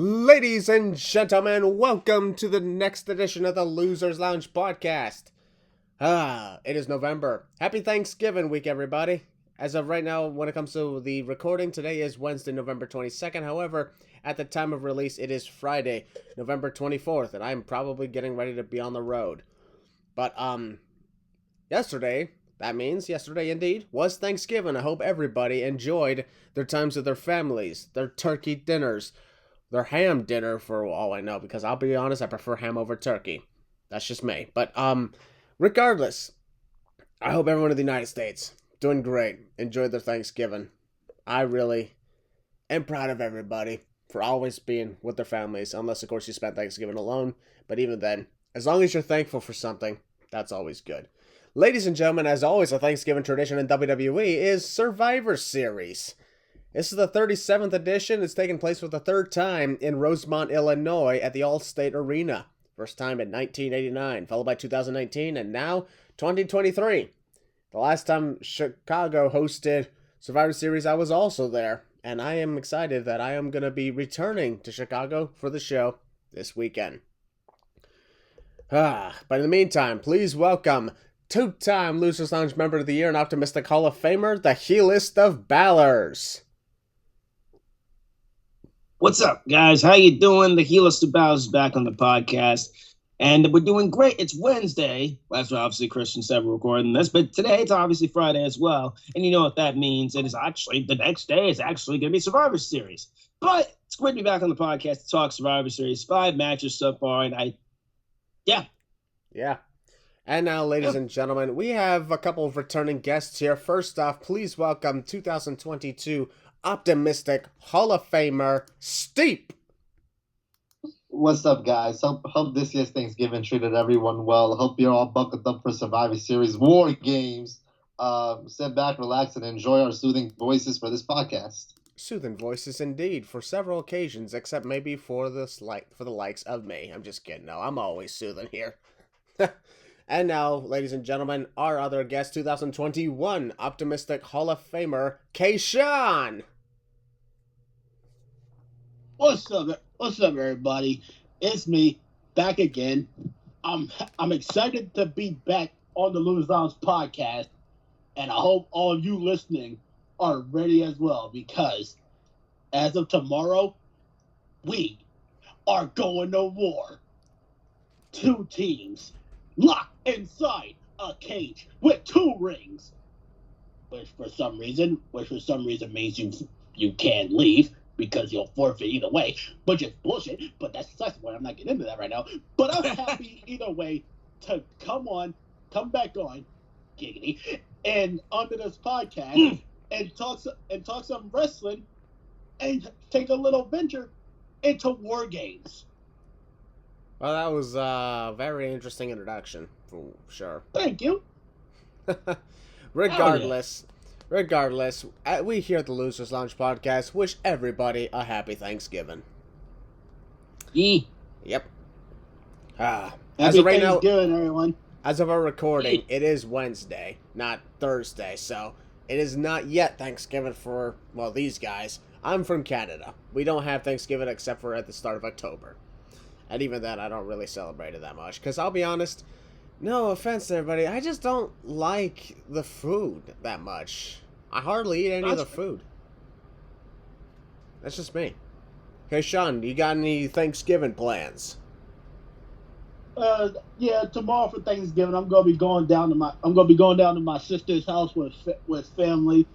Ladies and gentlemen, welcome to the next edition of the Losers Lounge podcast. It is November. Happy Thanksgiving week, everybody. As of right now, when it comes to the recording, today is Wednesday, November 22nd. However, at the time of release, it is Friday, November 24th, and I'm probably getting ready to be on the road. But, yesterday indeed, was Thanksgiving. I hope everybody enjoyed their times with their families, their turkey dinners, their ham dinner for all I know, because I'll be honest, I prefer ham over turkey. That's just me. But, regardless, I hope everyone in the United States doing great, enjoyed their Thanksgiving. I really am proud of everybody for always being with their families, unless, of course, you spent Thanksgiving alone. But even then, as long as you're thankful for something, that's always good. Ladies and gentlemen, as always, a Thanksgiving tradition in WWE is Survivor Series. This is the 37th edition. It's taking place for the third time in Rosemont, Illinois at the All-State Arena. First time in 1989, followed by 2019, and now 2023. The last time Chicago hosted Survivor Series, I was also there. And I am excited that I am going to be returning to Chicago for the show this weekend. But in the meantime, please welcome two-time Losers Lounge Member of the Year and Optimistic Hall of Famer, the Heelist of Balors. What's up, guys? How you doing? The Heelist of Balors is back on the podcast, and we're doing great. It's Wednesday. That's why obviously Christian said we're recording this, but today it's obviously Friday as well, and you know what that means. It is actually, the next day is actually going to be Survivor Series. But it's great to be back on the podcast to talk Survivor Series. 5 matches so far, and Yeah. And now, ladies and gentlemen, we have a couple of returning guests here. First off, please welcome 2022 Optimistic Hall of Famer, Steep. What's up, guys? Hope this year's Thanksgiving treated everyone well. Hope you're all buckled up for Survivor Series WarGames. Sit back, relax, and enjoy our soothing voices for this podcast. Soothing voices indeed, for several occasions, except maybe for the likes of me. I'm just kidding. No, I'm always soothing here. And now, ladies and gentlemen, our other guest, 2021 Optimistic Hall of Famer, Keshawn. What's up, everybody? It's me, back again. I'm excited to be back on the Losers Lounge podcast, and I hope all of you listening are ready as well, because as of tomorrow, we are going to war. 2 teams locked inside a cage with 2 rings, which for some reason means you can't leave because you'll forfeit either way, which is bullshit, but that's the second one. I'm not getting into that right now. But I'm happy either way to come back on, giggity, and onto this podcast and talk some wrestling and take a little venture into WarGames. Well, that was a very interesting introduction, for sure. Thank you. Regardless, we here at the Losers Lounge podcast wish everybody a happy Thanksgiving. Yep. Happy Thanksgiving, everyone. As of our recording, it is Wednesday, not Thursday, so it is not yet Thanksgiving for, well, these guys. I'm from Canada. We don't have Thanksgiving except for at the start of October. And even then, I don't really celebrate it that much. Because I'll be honest, no offense to everybody, I just don't like the food that much. I hardly eat any of the food. That's just me. Hey, Sean, you got any Thanksgiving plans? Yeah, tomorrow for Thanksgiving, I'm gonna be going down to my sister's house with family.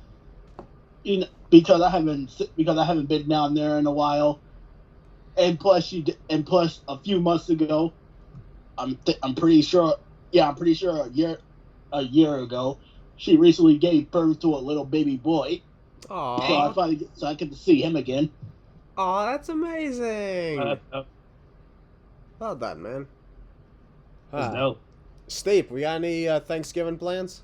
You know, because I haven't been down there in a while. And plus a few months ago, I'm pretty sure a year ago, she recently gave birth to a little baby boy. Aww. So I get to see him again. Aw, that's amazing. Well done, man. Steve, we got any Thanksgiving plans?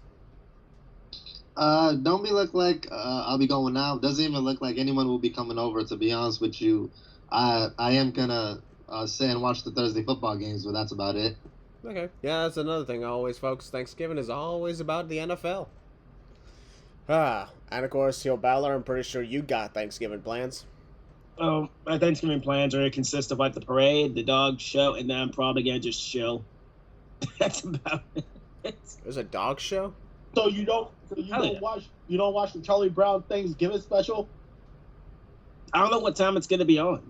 Don't be look like I'll be going out. Doesn't even look like anyone will be coming over, to be honest with you. I am gonna sit and watch the Thursday football games, but that's about it. Okay. Yeah, that's another thing always, folks. Thanksgiving is always about the NFL. And of course, Balor, I'm pretty sure you got Thanksgiving plans. My Thanksgiving plans are going to consist of like the parade, the dog show, and then I'm probably going to just chill. That's about it. There's a dog show? So you don't watch the Charlie Brown Thanksgiving special? I don't know what time it's going to be on.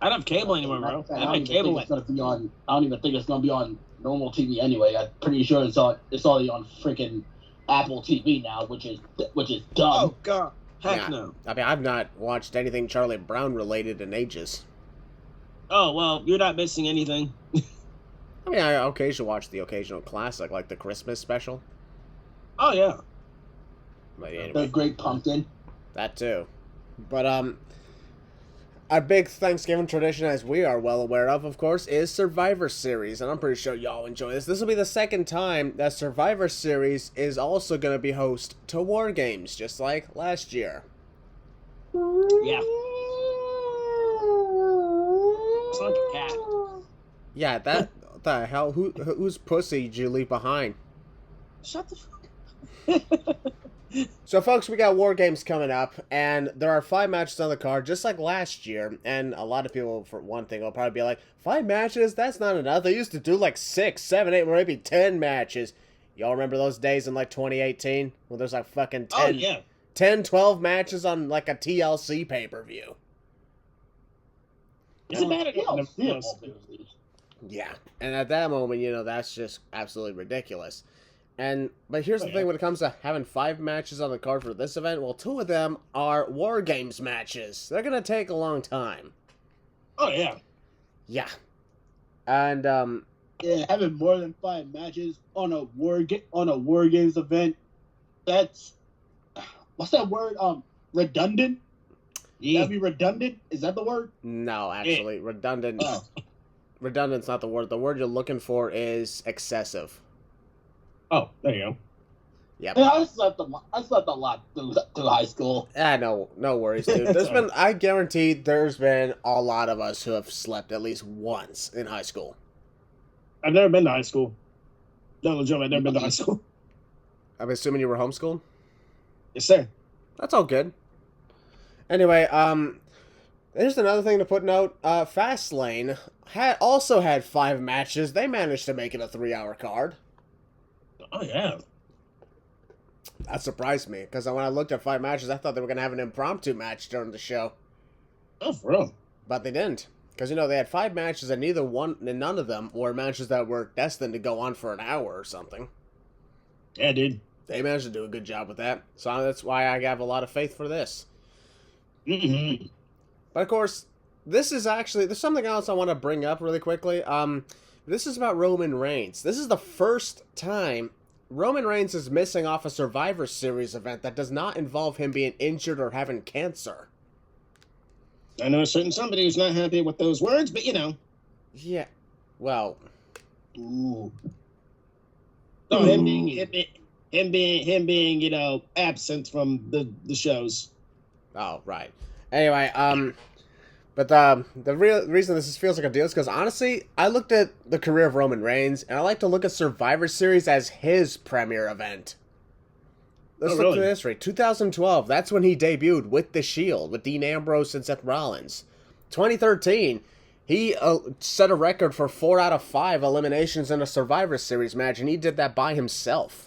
I don't have cable anymore, bro. I don't even think it's going to be on normal TV anyway. I'm pretty sure it's already on freaking Apple TV now, which is dumb. Oh God, heck no. I mean, I've not watched anything Charlie Brown related in ages. Oh well, you're not missing anything. I mean, I occasionally watch the occasional classic, like the Christmas special. Oh yeah. But anyway, The Great Pumpkin. that too. But our big Thanksgiving tradition, as we are well aware of course, is Survivor Series, and I'm pretty sure y'all enjoy this. This will be the second time that Survivor Series is also going to be host to WarGames, just like last year. Yeah. It's like a cat. Yeah, that what the hell? Whose pussy did you leave behind? Shut the fuck. So, folks, we got WarGames coming up, and there are 5 matches on the card, just like last year. And a lot of people, for one thing, will probably be like, 5 matches? That's not enough. They used to do like 6, 7, 8, maybe 10 matches. Y'all remember those days in like 2018 when there's like fucking 10, 12 matches on like a TLC pay-per-view? Is it bad at Yeah, and at that moment, that's just absolutely ridiculous. But here's the thing when it comes to having 5 matches on the card for this event, well, 2 of them are WarGames matches. They're gonna take a long time. Oh yeah. Yeah. And having more than 5 matches on a WarGames event, that's what's that word? Redundant? Yeah. That'd be redundant? Is that the word? No, actually, redundant. Redundant's not the word. The word you're looking for is excessive. Oh, there you go. Yep. Yeah, I slept a lot through high school. No worries, dude. I guarantee there's been a lot of us who have slept at least once in high school. I've never been to high school. No, legit, I've never been to high school. I'm assuming you were homeschooled? Yes, sir. That's all good. Anyway, there's another thing to put note. Fastlane also had 5 matches. They managed to make it a 3-hour card. Oh, yeah. That surprised me, because when I looked at 5 matches, I thought they were going to have an impromptu match during the show. Oh, for real? But they didn't. Because, they had 5 matches, and none of them were matches that were destined to go on for an hour or something. Yeah, dude. They managed to do a good job with that. So that's why I have a lot of faith for this. Mm-hmm. But, of course, there's something else I want to bring up really quickly. This is about Roman Reigns. This is the first time Roman Reigns is missing off a Survivor Series event that does not involve him being injured or having cancer. I know a certain somebody who's not happy with those words, but Yeah. Well. Ooh. No, him being, absent from the shows. Oh, right. Anyway, but the real reason this feels like a deal is because, honestly, I looked at the career of Roman Reigns, and I like to look at Survivor Series as his premiere event. Let's look through history. 2012, that's when he debuted with The Shield, with Dean Ambrose and Seth Rollins. 2013, he set a record for 4 out of 5 eliminations in a Survivor Series match, and he did that by himself.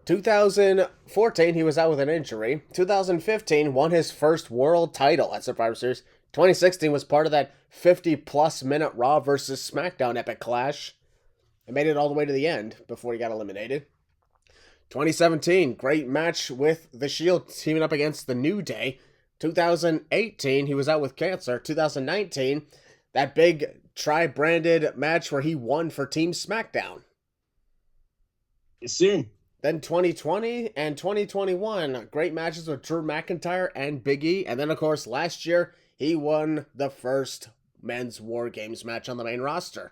2014, he was out with an injury. 2015, won his first world title at Survivor Series. 2016 was part of that 50-plus minute Raw versus SmackDown epic clash. And made it all the way to the end before he got eliminated. 2017, great match with The Shield teaming up against The New Day. 2018, he was out with cancer. 2019, that big tri-branded match where he won for Team SmackDown. Yes, sir. Then 2020 and 2021, great matches with Drew McIntyre and Big E. And then, of course, last year, he won the first men's WarGames match on the main roster.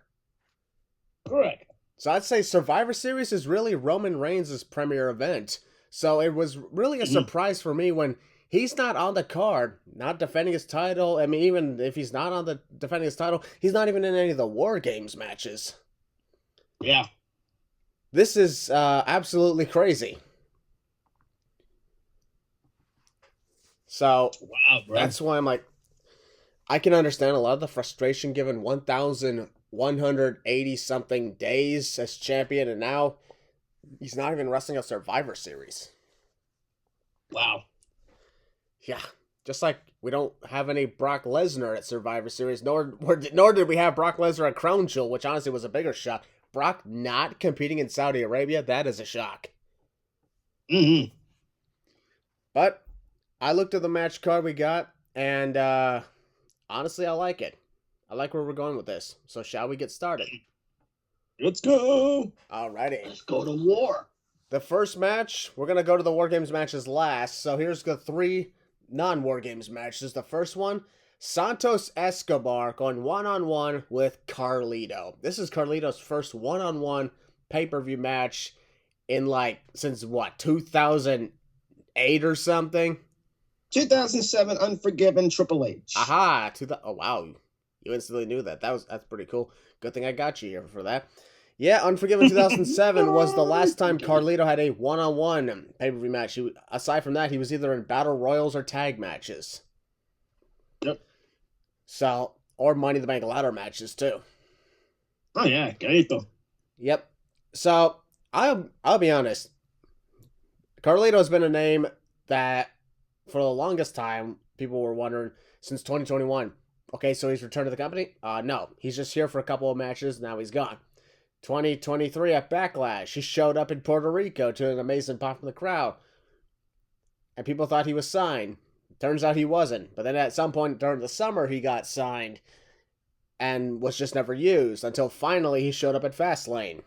Correct. So I'd say Survivor Series is really Roman Reigns' premier event. So it was really a surprise for me when he's not on the card, not defending his title. I mean, even if he's not defending his title, he's not even in any of the WarGames matches. Yeah. This is absolutely crazy. So Wow, bro. that's why I'm like, I can understand a lot of the frustration given 1,180 something days as champion, and now he's not even wrestling a Survivor Series. Wow. Yeah, just like we don't have any Brock Lesnar at Survivor Series, nor did we have Brock Lesnar at Crown Jewel, which honestly was a bigger shock. Brock not competing in Saudi Arabia, that is a shock. Mm-hmm. But I looked at the match card we got, and honestly, I like it. I like where we're going with this. So shall we get started? Let's go. Alrighty. Let's go to war. The first match, we're going to go to the WarGames matches last. So here's the 3 non-WarGames matches. The first one, Santos Escobar going one-on-one with Carlito. This is Carlito's first one-on-one pay-per-view match in since what, 2008 or something? 2007 Unforgiven Triple H. Aha! Oh wow, you instantly knew that. That's pretty cool. Good thing I got you here for that. Yeah, Unforgiven 2007 was the last time Carlito had a one-on-one pay-per-view match. Aside from that, he was either in battle royals or tag matches. Yep. So, or Money in the Bank ladder matches too. Oh yeah, Carlito. Yep. So I'll be honest. Carlito's been a name that for the longest time people were wondering since 2021. Okay, so he's returned to the company? No, he's just here for a couple of matches. Now he's gone. 2023 at Backlash, he showed up in Puerto Rico to an amazing pop from the crowd, and people thought he was signed. Turns out he wasn't. But then at some point during the summer, he got signed and was just never used until finally he showed up at Fastlane.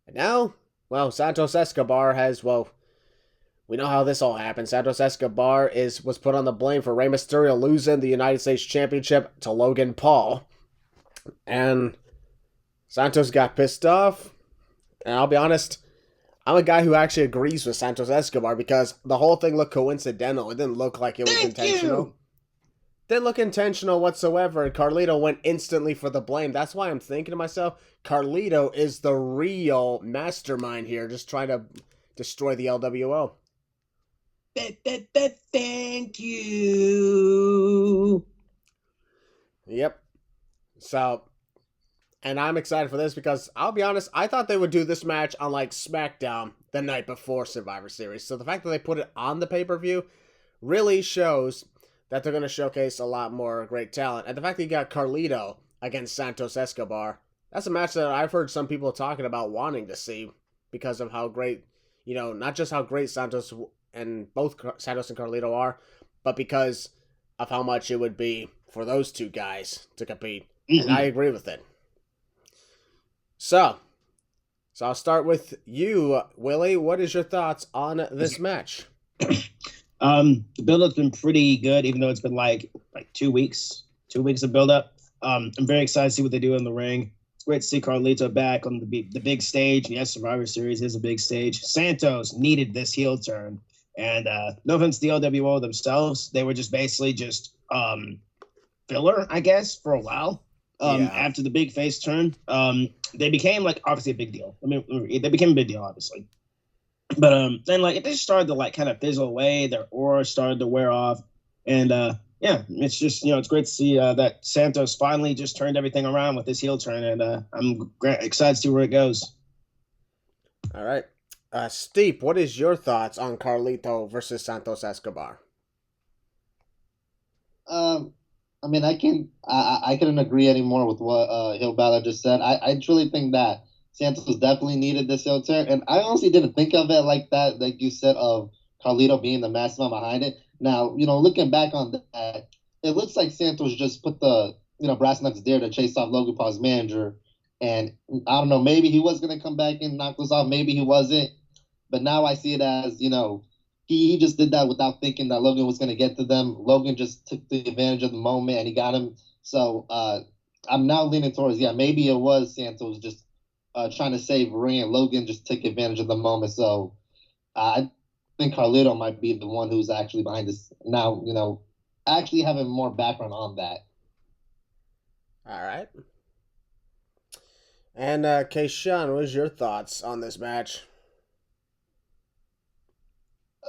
And now, well, Santos Escobar has, well, we know how this all happened. Santos Escobar was put on the blame for Rey Mysterio losing the United States Championship to Logan Paul. And Santos got pissed off. And I'll be honest, I'm a guy who actually agrees with Santos Escobar because the whole thing looked coincidental. It didn't look like it was intentional. Didn't look intentional whatsoever. And Carlito went instantly for the blame. That's why I'm thinking to myself, Carlito is the real mastermind here, just trying to destroy the LWO. Thank you. Yep. So, and I'm excited for this because I'll be honest, I thought they would do this match on SmackDown the night before Survivor Series. So the fact that they put it on the pay-per-view really shows that they're going to showcase a lot more great talent. And the fact that you got Carlito against Santos Escobar, that's a match that I've heard some people talking about wanting to see because of how great, not just how great Santos and both Santos and Carlito are, but because of how much it would be for those two guys to compete. Mm-hmm. And I agree with it. So I'll start with you, Willie. What is your thoughts on this match? The build-up's been pretty good, even though it's been like 2 weeks. 2 weeks of build-up. I'm very excited to see what they do in the ring. It's great to see Carlito back on the big stage. Yes, Survivor Series is a big stage. Santos needed this heel turn. And no offense to the LWO themselves, they were just basically filler, I guess, for a while. After the big face turn, they became obviously a big deal. I mean, they became a big deal, obviously. But then it just started to kind of fizzle away. Their aura started to wear off, and it's just it's great to see that Santos finally just turned everything around with this heel turn, and I'm excited to see where it goes. All right. Steve, what is your thoughts on Carlito versus Santos Escobar? I mean, I couldn't agree anymore with what Hill Balor just said. I truly think that Santos definitely needed this heel turn, and I honestly didn't think of it like that, like you said, of Carlito being the mastermind behind it. Now, looking back on that, it looks like Santos just put the brass knucks there to chase off Logan Paul's manager, and I don't know, maybe he was gonna come back and knock this off, maybe he wasn't. But now I see it as, he just did that without thinking that Logan was going to get to them. Logan just took the advantage of the moment and he got him. So I'm now leaning towards, maybe it was Santos just trying to save Rey, and Logan just took advantage of the moment. So I think Carlito might be the one who's actually behind this now, actually having more background on that. All right. And Keshawn, what is your thoughts on this match?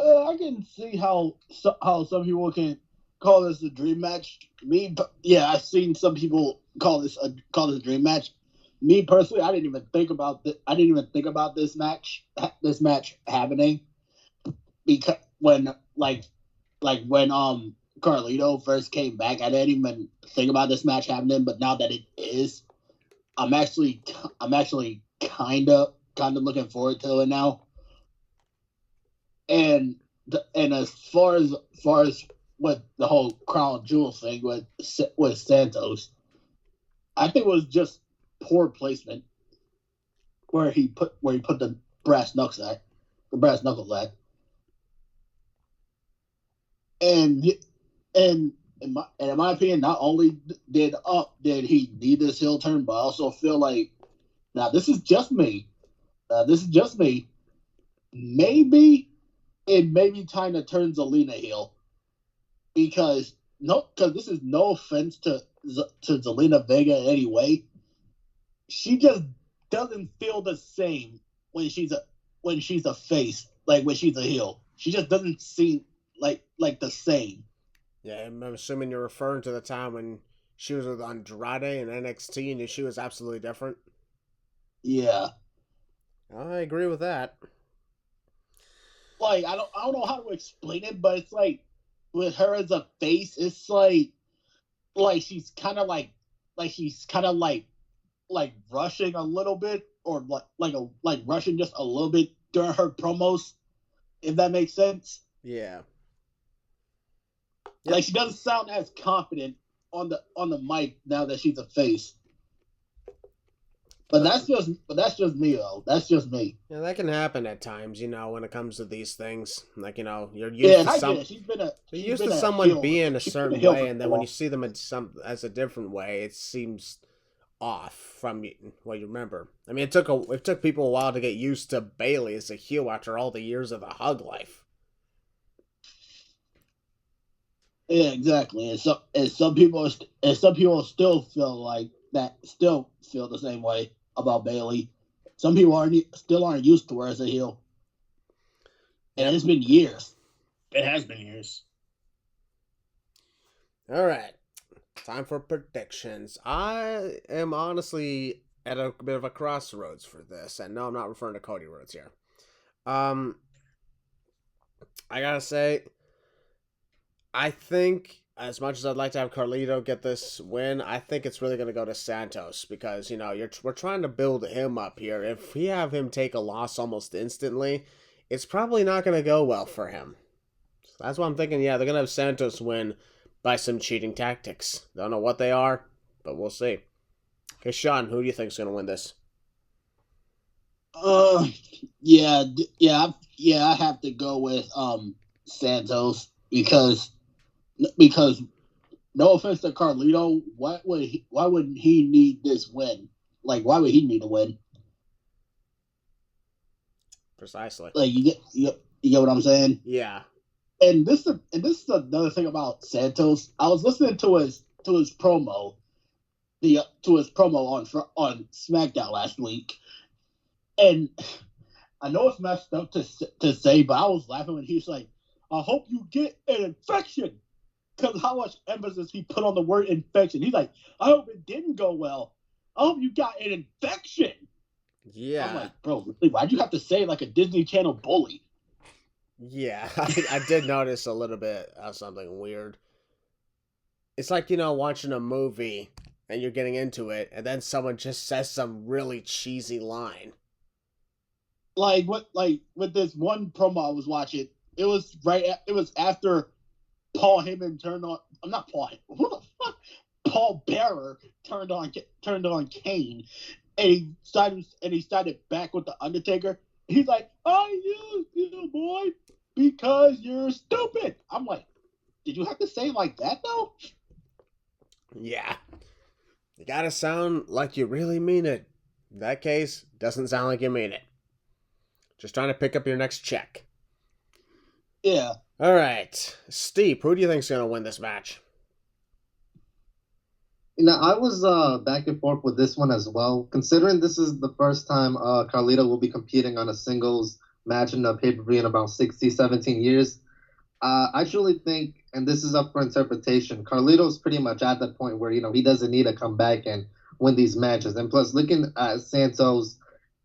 I can see how some people can call this a dream match. I've seen some people call this a dream match. Me personally, I didn't even think about this match happening, because when Carlito first came back, I didn't even think about this match happening. But now that it is, I'm actually kind of looking forward to it now. And as far as what the whole crown jewel thing with Santos, I think it was just poor placement where he put the brass knuckles at. And in my opinion, not only did he need this heel turn, but I also feel like, now this is just me. Maybe it may be time to turn Zelina heel, because this is no offense to Zelina Vega in any way. She just doesn't feel the same when she's a face, like when she's a heel. She just doesn't seem like the same. Yeah, I'm assuming you're referring to the time when she was with Andrade in NXT and she was absolutely different. Yeah, I agree with that. like I don't know how to explain it, but it's like with her as a face, it's like she's kind of like rushing a little bit, or like rushing just a little bit during her promos, if that makes sense. Yeah. Like she doesn't sound as confident on the mic now that she's a face. But that's just me though. That's just me. Yeah, that can happen at times, when it comes to these things. Like, you're used to someone being a certain way, and then when you see them as a different way, it seems off from what you remember. I mean, it took people a while to get used to Bayley as a heel after all the years of the Hug Life. Yeah, exactly. And some people still feel like that. Still feel the same way about Bayley. Some people still aren't used to her as a heel, and it's been years. It has been years. All right, time for predictions. I am honestly at a bit of a crossroads for this, and no, I'm not referring to Cody Rhodes here. I gotta say, I think, as much as I'd like to have Carlito get this win, I think it's really going to go to Santos, because, we're trying to build him up here. If we have him take a loss almost instantly, it's probably not going to go well for him. So that's why I'm thinking, they're going to have Santos win by some cheating tactics. Don't know what they are, but we'll see. Okay, Sean, who do you think is going to win this? I have to go with Santos, because no offense to Carlito, why wouldn't he need this win? Like, why would he need a win? Precisely. Like, you get what I'm saying? Yeah. And this is another thing about Santos. I was listening to his promo, on SmackDown last week, and I know it's messed up to say, but I was laughing when he was like, "I hope you get an infection," because how much emphasis he put on the word infection. He's like, "I hope it didn't go well. I hope you got an infection." Yeah. I'm like, bro, why'd you have to say like a Disney Channel bully? Yeah, I did notice a little bit of something weird. It's like, watching a movie and you're getting into it, and then someone just says some really cheesy line. Like with this one promo I was watching, it was after Paul Heyman turned on. I'm not Paul. Who the fuck? Paul Bearer turned on Kane, and he started back with the Undertaker. He's like, "I used you, boy, because you're stupid." I'm like, did you have to say it like that though? Yeah, you gotta sound like you really mean it. In that case, doesn't sound like you mean it. Just trying to pick up your next check. Yeah. All right, Steve, who do you think's gonna win this match? I was back and forth with this one as well. Considering this is the first time Carlito will be competing on a singles match in the pay-per-view in about 60, 17 years. I truly think, and this is up for interpretation, Carlito's pretty much at the point where, he doesn't need to come back and win these matches. And plus, looking at Santos,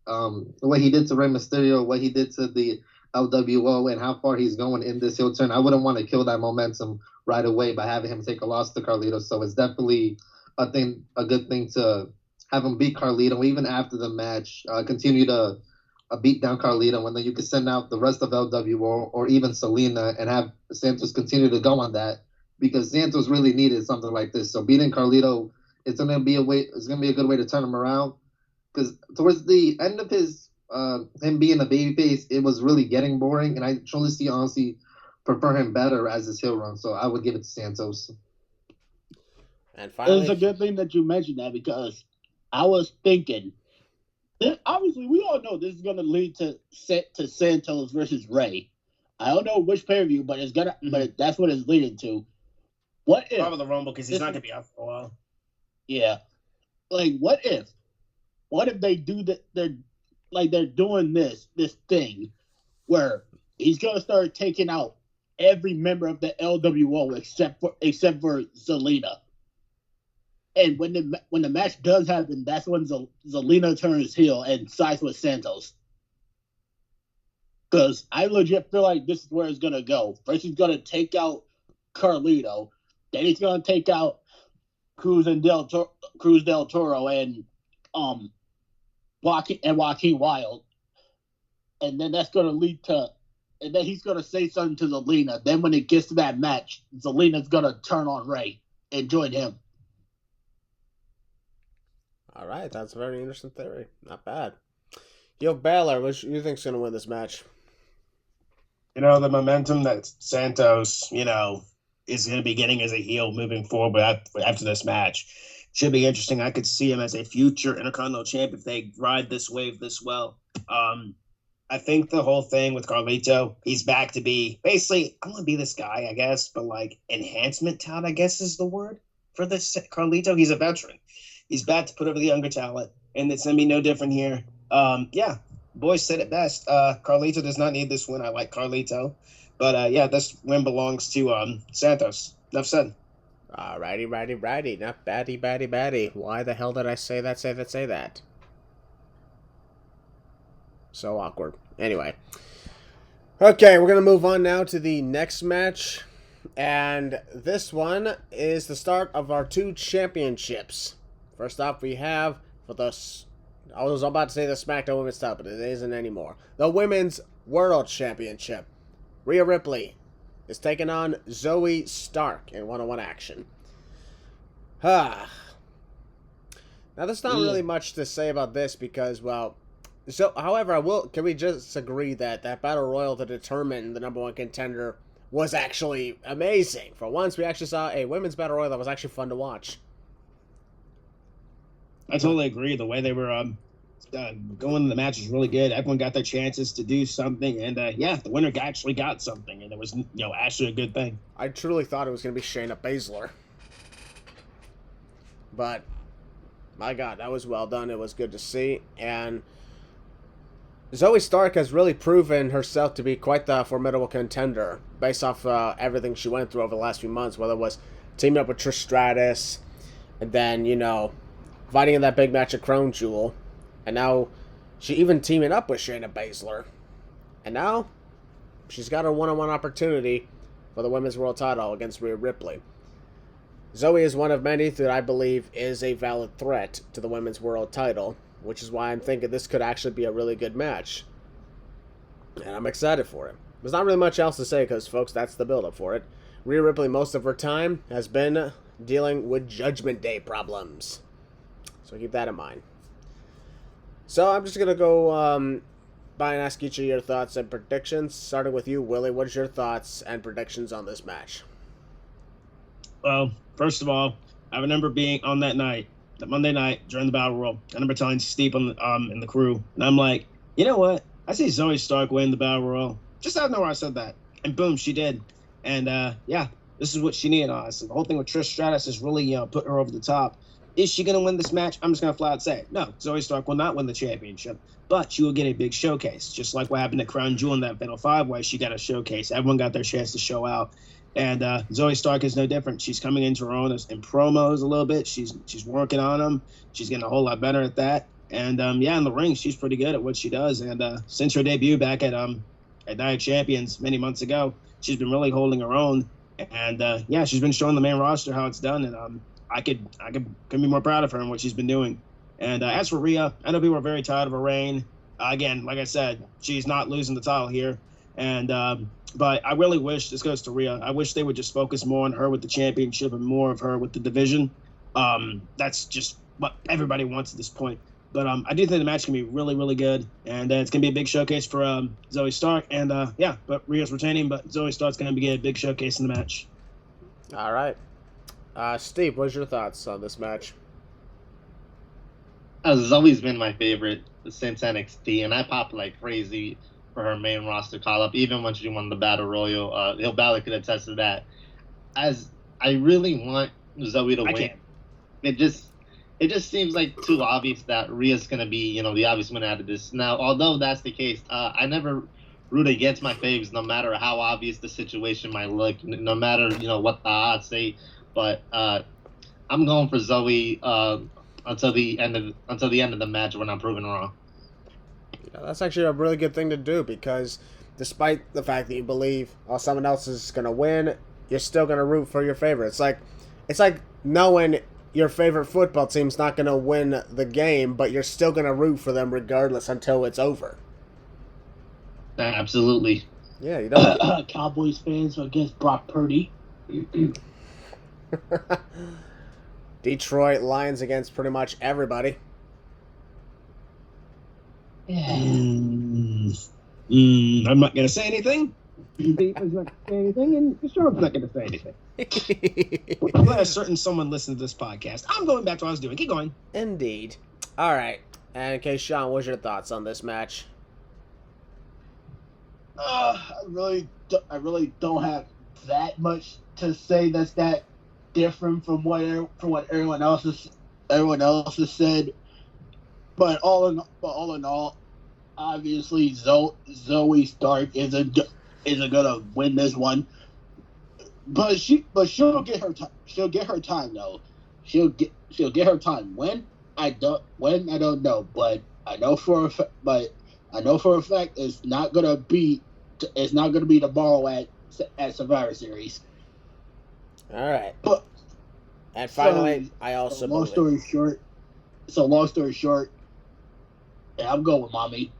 what he did to Rey Mysterio, what he did to the LWO, and how far he's going in this heel turn, I wouldn't want to kill that momentum right away by having him take a loss to Carlito. So it's definitely a good thing to have him beat Carlito, even after the match, continue to beat down Carlito, and then you can send out the rest of LWO or even Selena and have Santos continue to go on that, because Santos really needed something like this. So beating Carlito, it's gonna be a good way to turn him around, because towards the end of his him being a babyface, it was really getting boring, and I truly honestly prefer him better as his heel run. So I would give it to Santos. And finally, it's a good thing that you mentioned that, because I was thinking, obviously, we all know this is going to lead to Santos versus Rey. I don't know which pay-per-view, but but that's what it's leading to. What if probably the Rumble, because he's not going to be out for a while. Yeah, like what if they do that? They're doing this thing where he's going to start taking out every member of the LWO except for Zelina. And when the match does happen, that's when Zelina turns heel and sides with Santos. Because I legit feel like this is where it's going to go. First, he's going to take out Carlito. Then he's going to take out Cruz Del Toro and Joaquin Wilde. And then that's going to lead to... And then he's going to say something to Zelina. Then when it gets to that match, Zelina's going to turn on Rey and join him. all right, that's a very interesting theory. Not bad. Yo, Balor, what you think's going to win this match? The momentum that Santos, is going to be getting as a heel moving forward after this match should be interesting. I could see him as a future Intercontinental champ if they ride this wave this well. I think the whole thing with Carlito, he's back to be basically, I'm going to be this guy, I guess, but like enhancement talent, I guess is the word for this Carlito. He's a veteran. He's back to put over the younger talent, and it's going to be no different here. Boys said it best. Carlito does not need this win. I like Carlito. But, this win belongs to Santos. Enough said. Righty. Not batty. Why the hell did I say that? So awkward. Anyway. Okay, we're going to move on now to the next match. And this one is the start of our 2 championships. First off, we have for the... I was about to say the SmackDown Women's title, but it isn't anymore. The Women's World Championship. Rhea Ripley is taking on Zoe Stark in one-on-one action. Now, there's not really much to say about this because, however, can we just agree that Battle Royal to determine the number 1 contender was actually amazing? For once, we actually saw a women's Battle Royal that was actually fun to watch. I totally agree. The way they were going in the match was really good. Everyone got their chances to do something, and the winner actually got something, and it was actually a good thing. I truly thought it was going to be Shayna Baszler, but my God, that was well done. It was good to see, and Zoe Stark has really proven herself to be quite the formidable contender based off everything she went through over the last few months, whether it was teaming up with Trish Stratus, and then fighting in that big match at Crown Jewel. And now she even teaming up with Shayna Baszler. And now she's got a one-on-one opportunity for the Women's World title against Rhea Ripley. Zoe is one of many that I believe is a valid threat to the Women's World title, which is why I'm thinking this could actually be a really good match. And I'm excited for it. There's not really much else to say because, folks, that's the build-up for it. Rhea Ripley, most of her time, has been dealing with Judgment Day problems. So keep that in mind. So I'm just going to go by and ask each of your thoughts and predictions. Starting with you, Willie, what is your thoughts and predictions on this match? Well, first of all, I remember being on that night, that Monday night during the Battle Royal. I remember telling Steve in the crew, and I'm like, you know what? I see Zoe Stark win the Battle Royal. Just out of nowhere, I said that. And boom, she did. And this is what she needed. The whole thing with Trish Stratus is really put her over the top. is she going to win this match? I'm just going to flat out say, no, Zoe Stark will not win the championship, but she will get a big showcase, just like what happened to Crown Jewel in that Fatal 5-Way. She got a showcase. Everyone got their chance to show out. And Zoe Stark is no different. She's coming into her own in promos a little bit. She's working on them. She's getting a whole lot better at that. And, in the ring, she's pretty good at what she does. And since her debut back at Night of Champions many months ago, she's been really holding her own. And, she's been showing the main roster how it's done. And I could be more proud of her and what she's been doing. And as for Rhea, I know people are very tired of her reign. Again, like I said, she's not losing the title here. And but I really wish, this goes to Rhea, I wish they would just focus more on her with the championship and more of her with the division. That's just what everybody wants at this point. But I do think the match can be really, really good. And it's going to be a big showcase for Zoe Stark. And but Rhea's retaining, but Zoe Stark's going to be a big showcase in the match. All right. Steve, what's your thoughts on this match? Zoe's been my favorite since NXT, and I popped like crazy for her main roster call-up, even when she won the Battle Royal. Balor could attest to that. As I really want Zoe to win, it just seems like too obvious that Rhea's going to be, the obvious winner out of this. Now, although that's the case, I never root against my faves, no matter how obvious the situation might look, no matter, what the odds say. But I'm going for Zoe until the end of the match when I'm proven wrong. Yeah, that's actually a really good thing to do, because despite the fact that you believe someone else is going to win, you're still going to root for your favorite. It's like knowing your favorite football team's not going to win the game, but you're still going to root for them regardless until it's over. Absolutely. Yeah, you don't. Cowboys fans against Brock Purdy. Detroit Lions against pretty much everybody. Yeah. I'm not going to say anything. Deepa's not going to say anything, and Keshawn's not going to say anything. I'm glad a certain someone listened to this podcast. I'm going back to what I was doing. Keep going. Indeed. All right. And Keshawn, what's your thoughts on this match? I really don't have that much to say that's that different from what everyone else has said. But all in all, obviously Zoe Stark isn't gonna win this one. But she'll get her time though. She'll get her time. When I don't know, but I know for a fact it's not gonna be tomorrow at Survivor Series. All right. But and finally, I also long story short, yeah, I'm going with Mommy.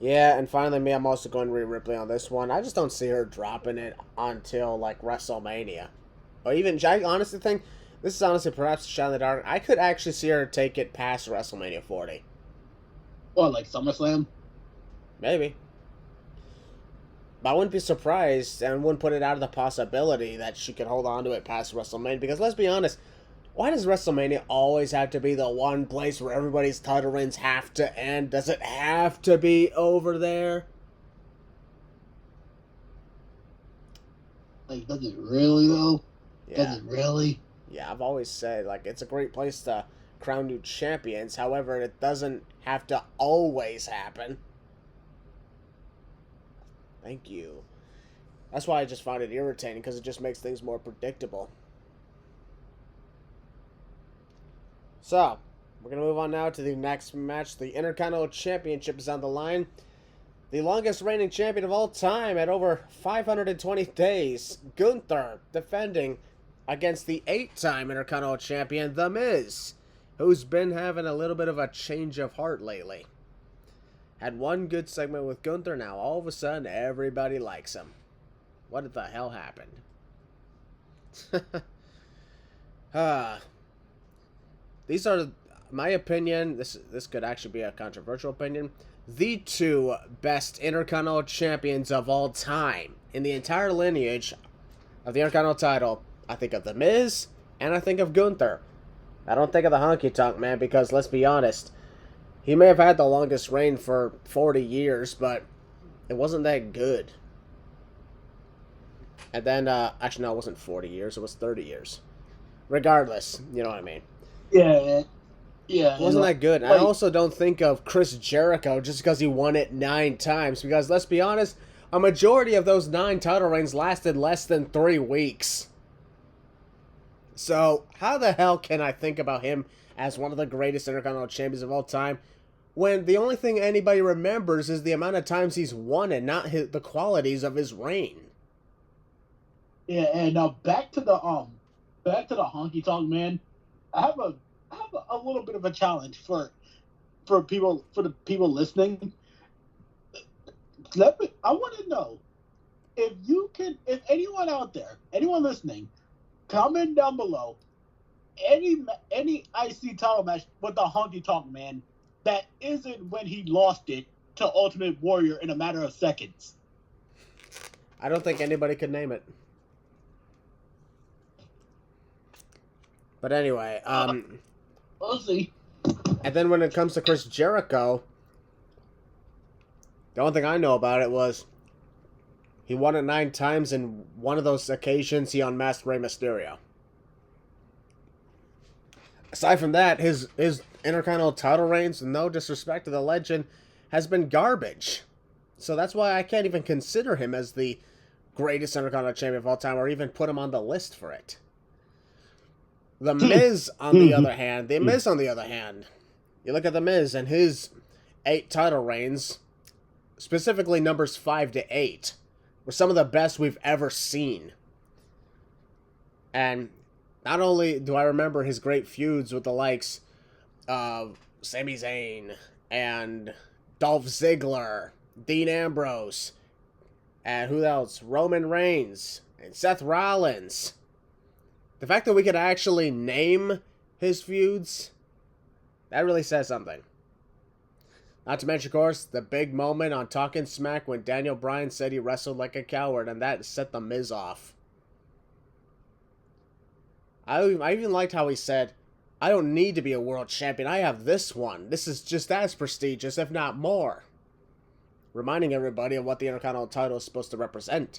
Yeah, and finally, me, I'm also going Rhea Ripley on this one. I just don't see her dropping it until like WrestleMania, or even. I honestly think this is honestly perhaps a shot in the dark. I could actually see her take it past WrestleMania 40. Or like SummerSlam. Maybe. But I wouldn't be surprised and wouldn't put it out of the possibility that she could hold on to it past WrestleMania. Because let's be honest, why does WrestleMania always have to be the one place where everybody's title reigns have to end? Does it have to be over there? Like, does it really though? Yeah. Does it really? Yeah, I've always said, like, it's a great place to crown new champions. However, it doesn't have to always happen. Thank you. That's why I just find it irritating, because it just makes things more predictable. So, we're going to move on now to the next match. The Intercontinental Championship is on the line. The longest reigning champion of all time at over 520 days, Gunther, defending against the 8-time Intercontinental Champion, The Miz, who's been having a little bit of a change of heart lately. Had one good segment with Gunther, now all of a sudden everybody likes him. What the hell happened? These are, my opinion, this could actually be a controversial opinion, the two best Intercontinental Champions of all time. In the entire lineage of the Intercontinental title, I think of The Miz, and I think of Gunther. I don't think of the Honky Tonk Man, because let's be honest, he may have had the longest reign for 40 years, but it wasn't that good. And then, actually no, it wasn't 40 years, it was 30 years. regardless, you know what I mean. Yeah, yeah. It wasn't that good. Like, I also don't think of Chris Jericho just because he won it 9 times. Because let's be honest, a majority of those 9 title reigns lasted less than 3 weeks. So how the hell can I think about him as one of the greatest Intercontinental champions of all time when the only thing anybody remembers is the amount of times he's won and not the qualities of his reign? yeah, and now back to the honky tonk man. I have a little bit of a challenge for the people listening. I want to know if anyone out there, anyone listening, comment down below any IC title match with the honky tonk man that isn't when he lost it to Ultimate Warrior in a matter of seconds. I don't think anybody could name it. But anyway, We'll see. And then when it comes to Chris Jericho, the only thing I know about it was he won it 9 times, and one of those occasions he unmasked Rey Mysterio. Aside from that, his Intercontinental title reigns, no disrespect to the legend, has been garbage. So that's why I can't even consider him as the greatest Intercontinental champion of all time, or even put him on the list for it. The Miz, on the other hand, you look at The Miz and his 8 title reigns, specifically numbers 5 to 8, were some of the best we've ever seen. And not only do I remember his great feuds with the likes of Sami Zayn and Dolph Ziggler, Dean Ambrose, and who else? Roman Reigns and Seth Rollins. The fact that we could actually name his feuds, that really says something. Not to mention, of course, the big moment on Talking Smack when Daniel Bryan said he wrestled like a coward, and that set The Miz off. I even liked how he said, I don't need to be a world champion, I have this one. This is just as prestigious, if not more. Reminding everybody of what the Intercontinental title is supposed to represent.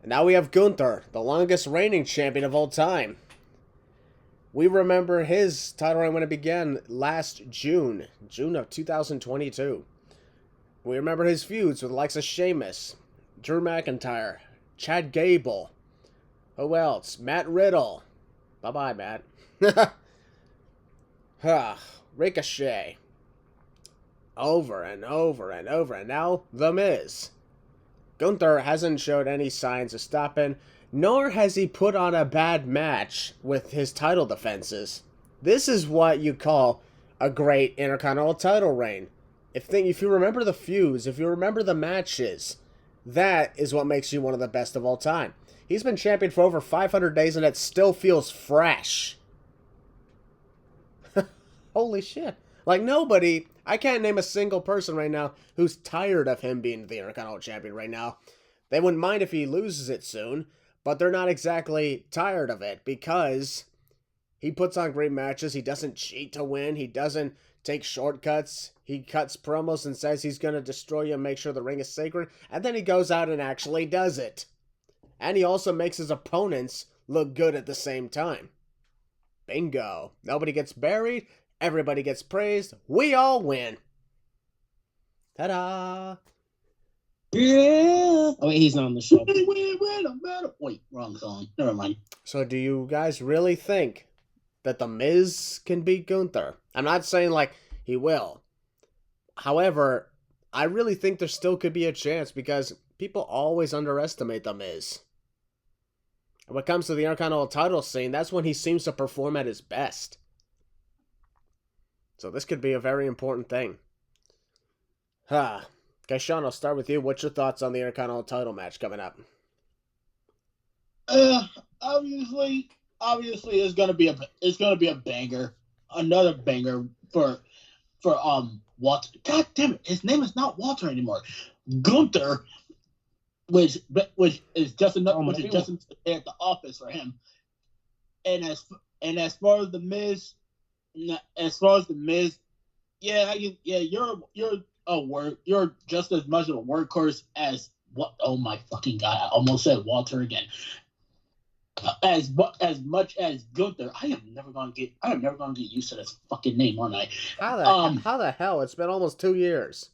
And now we have Gunther, the longest reigning champion of all time. We remember his title reign when it began last June of 2022. We remember his feuds with the likes of Sheamus, Drew McIntyre, Chad Gable. Who else? Matt Riddle. Bye-bye, Matt. Ricochet. Over and over and over. And now, The Miz. Gunther hasn't showed any signs of stopping, nor has he put on a bad match with his title defenses. This is what you call a great Intercontinental title reign. If you remember the feuds, if you remember the matches, that is what makes you one of the best of all time. He's been champion for over 500 days and it still feels fresh. Holy shit. Like nobody, I can't name a single person right now who's tired of him being the Intercontinental champion right now. They wouldn't mind if he loses it soon, but they're not exactly tired of it because he puts on great matches. He doesn't cheat to win. He doesn't take shortcuts. He cuts promos and says he's going to destroy you and make sure the ring is sacred. And then he goes out and actually does it. And he also makes his opponents look good at the same time. Bingo. Nobody gets buried. Everybody gets praised. We all win. Ta-da. Yeah. Oh, wait, he's not on the show. Wait, wrong song. Never mind. So do you guys really think that The Miz can beat Gunther? I'm not saying like he will. However, I really think there still could be a chance because people always underestimate The Miz. When it comes to the Intercontinental title scene, that's when he seems to perform at his best. So this could be a very important thing. Keshawn, I'll start with you. What's your thoughts on the Intercontinental title match coming up? Obviously it's gonna be a banger. Another banger for Walter. God damn it, his name is not Walter anymore. Gunther, which is just enough, which is just at the office for him. And as far as the Miz, you're just as much of a workhorse as what? Oh my fucking god! I almost said Walter again. as much as Gunther. I am never gonna get used to this fucking name, aren't I? How the hell? It's been almost 2 years.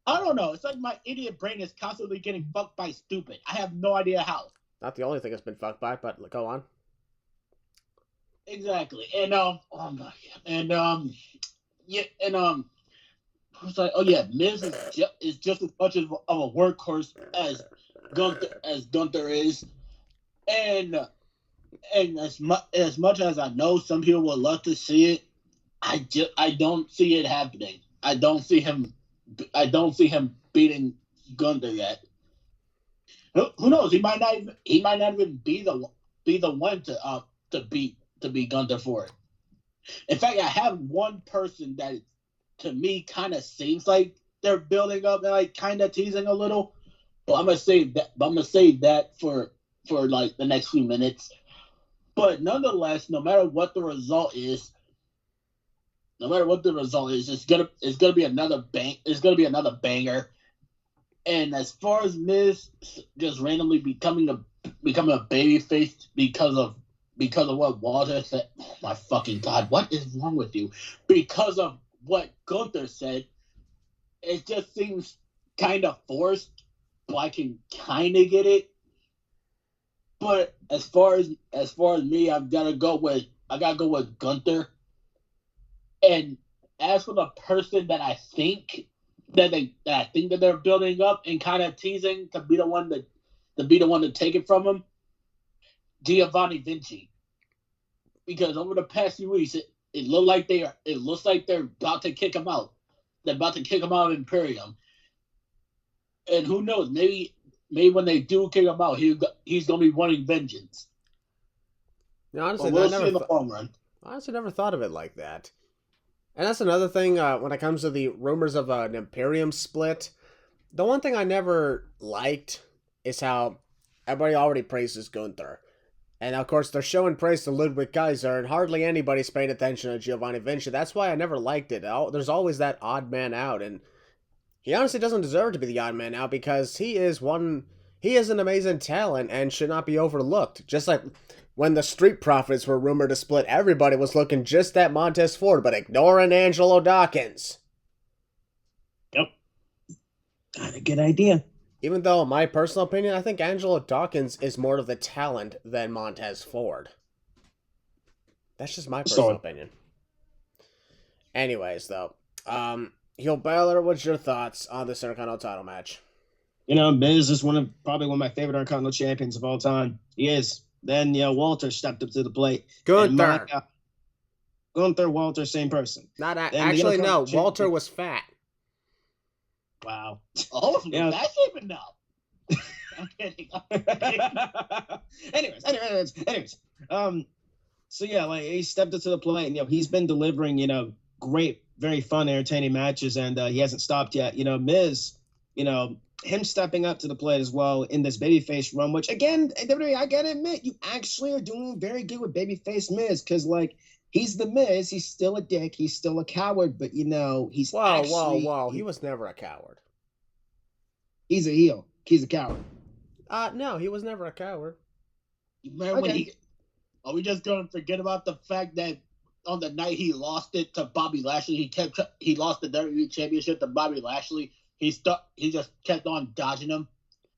I don't know. It's like my idiot brain is constantly getting fucked by stupid. I have no idea how. Not the only thing it's been fucked by, but go on. Exactly. And oh my god. And yeah, and who's like, oh yeah, Miz is just as much of a workhorse as Gunther is, and as much as I know some people would love to see it, I don't see it happening. I don't see him beating Gunther yet. Who knows? He might not even be the one to beat Gunther for it. In fact, I have one person that to me kind of seems like they're building up and like kind of teasing a little, but I'm gonna save that for like the next few minutes. But nonetheless, no matter what the result is, it's gonna be another bang. It's gonna be another banger. And as far as Miz just randomly becoming a babyface because of what Walter said, oh my fucking god, what is wrong with you? Because of what Gunther said, it just seems kind of forced, but I can kind of get it. But as far as me, I gotta go with Gunther. And as for the person that I think that they're building up and kind of teasing to be the one to take it from him, Giovanni Vinci. Because over the past few weeks, it looks like they're about to kick him out. They're about to kick him out of Imperium. And who knows? Maybe when they do kick him out, he's gonna be wanting vengeance. No, honestly, we'll see in the long run. I honestly never thought of it like that. And that's another thing when it comes to the rumors of an Imperium split. The one thing I never liked is how everybody already praises Gunther. And of course, they're showing praise to Ludwig Kaiser, and hardly anybody's paying attention to Giovanni Vinci. That's why I never liked it. There's always that odd man out, and he honestly doesn't deserve to be the odd man out because he is an amazing talent and should not be overlooked. Just like when the Street Profits were rumored to split, everybody was looking just at Montez Ford, but ignoring Angelo Dawkins. Yep. Got a good idea. Even though, in my personal opinion, I think Angelo Dawkins is more of the talent than Montez Ford. That's just my personal opinion. Anyways, though, Heel Balor, what's your thoughts on this Intercontinental title match? Miz is probably one of my favorite Intercontinental champions of all time. He is. Then, Walter stepped up to the plate. Gunther. Gunther, Walter, same person. Actually, no. Walter was fat. Wow. Oh, yeah. That's even up. I'm kidding. Anyways. So yeah, like he stepped up to the plate, and he's been delivering, great, very fun, entertaining matches, and he hasn't stopped yet. Miz, him stepping up to the plate as well in this babyface run, which again, WWE, I gotta admit, you actually are doing very good with babyface Miz, because like he's the Miz, he's still a dick, he's still a coward, but he's Whoa. He was never a coward. He's a heel. He's a coward. No, he was never a coward. Remember when are we just going to forget about the fact that on the night he lost it to Bobby Lashley, he lost the WWE Championship to Bobby Lashley. He just kept on dodging him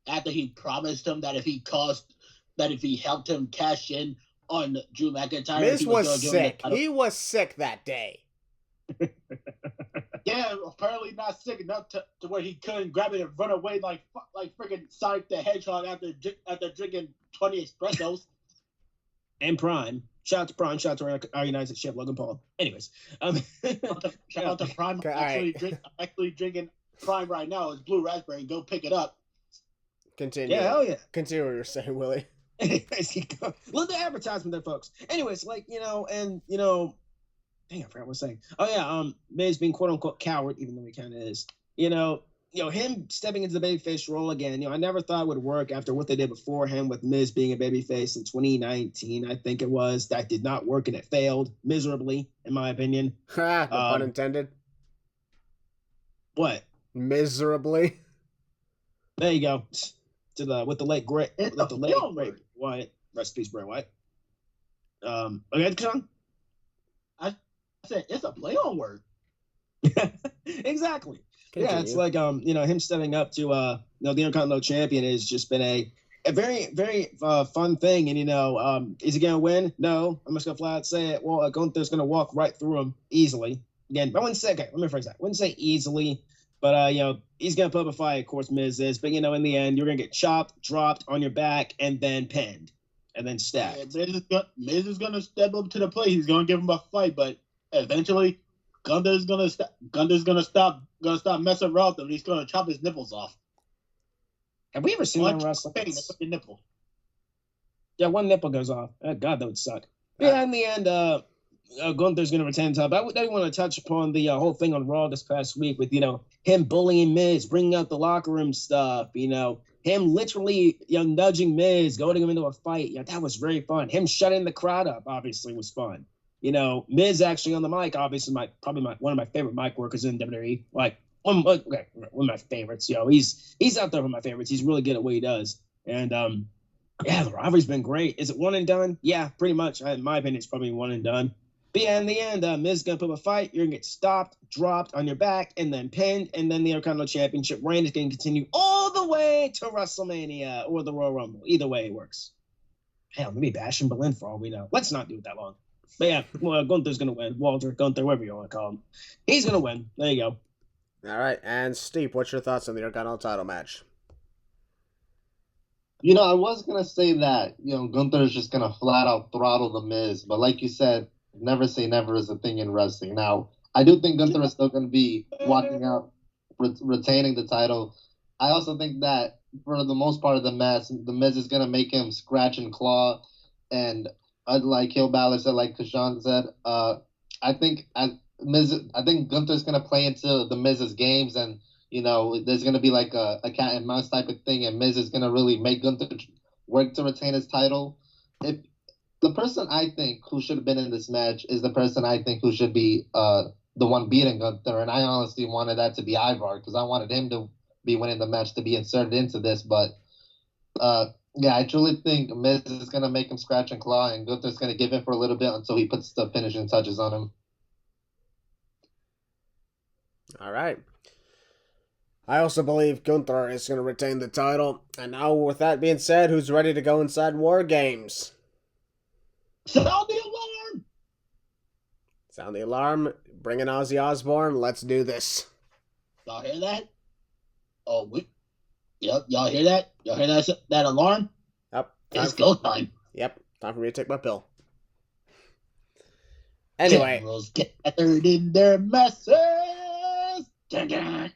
after he promised him that if he helped him cash in on Drew McIntyre, Miz was sick. He was sick that day. Yeah, apparently not sick enough to where he couldn't grab it and run away like freaking Sonic the Hedgehog after drinking 20 espressos. And Prime. Shout out to Prime. Shout out to our United Ship, Logan Paul. Anyways. Shout out to Prime. Okay, actually drinking Prime right now. It's Blue Raspberry. Go pick it up. Continue. Yeah, hell yeah. Continue what you're saying, Willie. Look the advertisement there, folks. Anyways, dang, I forgot what I was saying. Oh yeah, Miz being quote unquote coward, even though he kind of is. Him stepping into the babyface role again. I never thought it would work after what they did before him with Miz being a babyface in 2019. I think it was that did not work and it failed miserably, in my opinion. No pun intended. What? Miserably. There you go. With the late great Wyatt. Rest in peace, Bray Wyatt. Okay, Keshawn? I said it's a play on word. Exactly. Continue. Yeah, it's like him stepping up to the Intercontinental Champion has just been a very, very fun thing. And is he gonna win? No. I'm just gonna flat out say it. Well, Gunther's gonna walk right through him easily. Again, I wouldn't say let me rephrase that. I wouldn't say easily, but he's gonna put up a fight, of course, Miz is, but in the end, you're gonna get chopped, dropped on your back, and then pinned. And then stabbed. Yeah, Miz is gonna step up to the plate. He's gonna give him a fight, but eventually Gunther's gonna stop messing around with him. He's gonna chop his nipples off. Have we ever seen him wrestle? Your nipple. Yeah, one nipple goes off. Oh, God, that would suck. Yeah, in the end, Gunther's going to retain the title. But I want to touch upon the whole thing on Raw this past week with, him bullying Miz, bringing out the locker room stuff, him literally, nudging Miz, goading him into a fight. That was very fun. Him shutting the crowd up, obviously, was fun. Miz actually on the mic, obviously, one of my favorite mic workers in WWE. Like, one of my favorites. He's out there with my favorites. He's really good at what he does. And, the rivalry's been great. Is it one and done? Yeah, pretty much. In my opinion, it's probably one and done. But yeah, in the end, Miz is going to put up a fight. You're going to get stopped, dropped on your back, and then pinned. And then the Intercontinental Championship reign is going to continue all the way to WrestleMania or the Royal Rumble. Either way, it works. Hell, maybe Bash in Berlin for all we know. Let's not do it that long. But yeah, Gunther's going to win. Walter, Gunther, whatever you want to call him. He's going to win. There you go. All right, and Steve, what's your thoughts on the Intercontinental title match? I was going to say that, Gunther is just going to flat out throttle The Miz. But like you said, never say never is a thing in wrestling. Now, I do think Gunther is still going to be walking out, retaining the title. I also think that for the most part of the match, The Miz is going to make him scratch and claw. And like Hill Balor said, like Keshawn said, I think Gunther's going to play into The Miz's games, and there's going to be like a cat and mouse type of thing, and Miz is going to really make Gunther work to retain his title. If the person I think who should have been in this match is the person I think who should be the one beating Gunther, and I honestly wanted that to be Ivar because I wanted him to be winning the match to be inserted into this, but I truly think Miz is going to make him scratch and claw, and Gunther's going to give in for a little bit until he puts the finishing touches on him. All right. I also believe Gunther is going to retain the title. And now, with that being said, who's ready to go inside WarGames? Sound the alarm! Sound the alarm. Bring in Ozzy Osbourne. Let's do this. Y'all hear that? Oh, yep, y'all hear that? Y'all hear that alarm? Yep. It's go time. Yep. Time for me to take my pill. Anyway. Generals gathered in their masses. Dun, dun.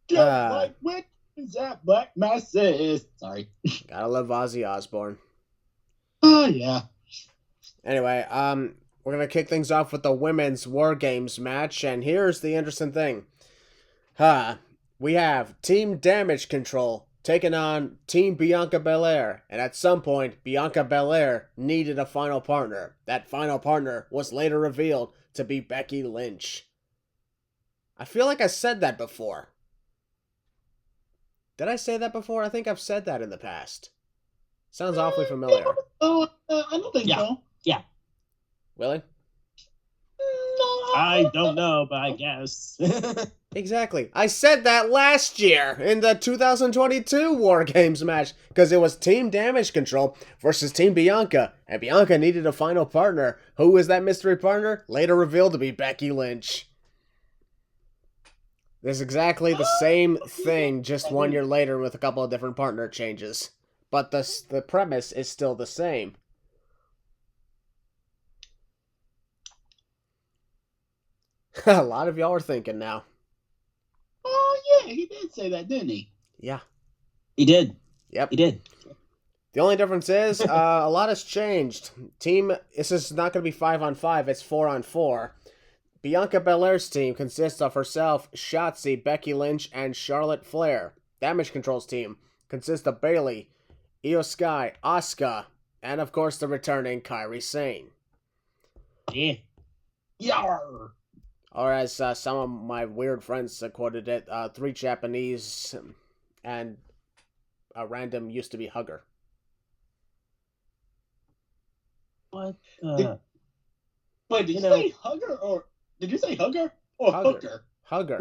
Just like witches at black masses. Sorry. Gotta love Ozzy Osbourne. Oh, yeah. Anyway, we're gonna kick things off with the women's WarGames match, and here's the interesting thing. We have Team Damage Control taking on Team Bianca Belair, and at some point, Bianca Belair needed a final partner. That final partner was later revealed to be Becky Lynch. I feel like I said that before. Did I say that before? I think I've said that in the past. Sounds awfully familiar. I don't think so. Yeah. Willie? I don't know, but I guess. Exactly. I said that last year in the 2022 WarGames match because it was Team Damage Control versus Team Bianca, and Bianca needed a final partner. Who was that mystery partner? Later revealed to be Becky Lynch. There's exactly the same thing just 1 year later with a couple of different partner changes. But the premise is still the same. A lot of y'all are thinking now. Oh, yeah, he did say that, didn't he? Yeah. He did. Yep. He did. The only difference is a lot has changed. This is not going to be 5-on-5, it's 4-on-4. Bianca Belair's team consists of herself, Shotzi, Becky Lynch, and Charlotte Flair. Damage Control's team consists of Bayley, Io Sky, Asuka, and of course the returning Kairi Sane. Yeah. Yarr! Or as some of my weird friends quoted it, 3 Japanese and a random used-to-be hugger. What? Wait, did you say hugger or did you say hugger or hooker? Hugger.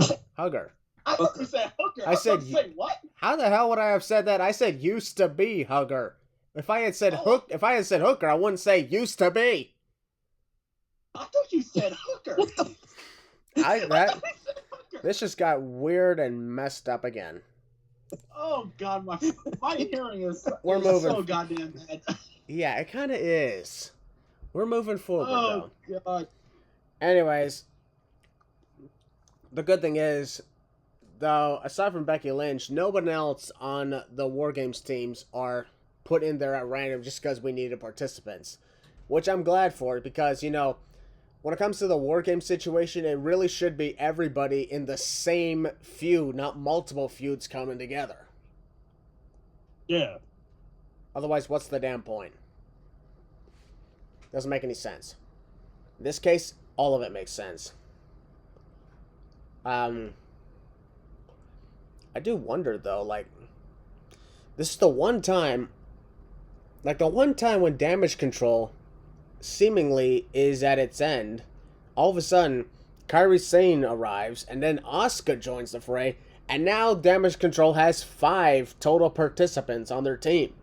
I thought you said hooker. I said say what? How the hell would I have said that? I said used to be hugger. If I had said hooker, I wouldn't say used to be. I thought you said hooker. This just got weird and messed up again. Oh God, my hearing is so goddamn bad. Yeah, it kind of is. We're moving forward though. God. Anyways, the good thing is, though, aside from Becky Lynch, nobody else on the WarGames teams are put in there at random just because we needed participants, which I'm glad for, because, you know, when it comes to the WarGames situation, it really should be everybody in the same feud, not multiple feuds coming together. Yeah. Otherwise, what's the damn point? Doesn't make any sense. In this case, all of it makes sense. I do wonder, though, like, this is the one time when Damage Control seemingly is at its end. All of a sudden, Kairi Sane arrives, and then Asuka joins the fray, and now Damage Control has 5 total participants on their team.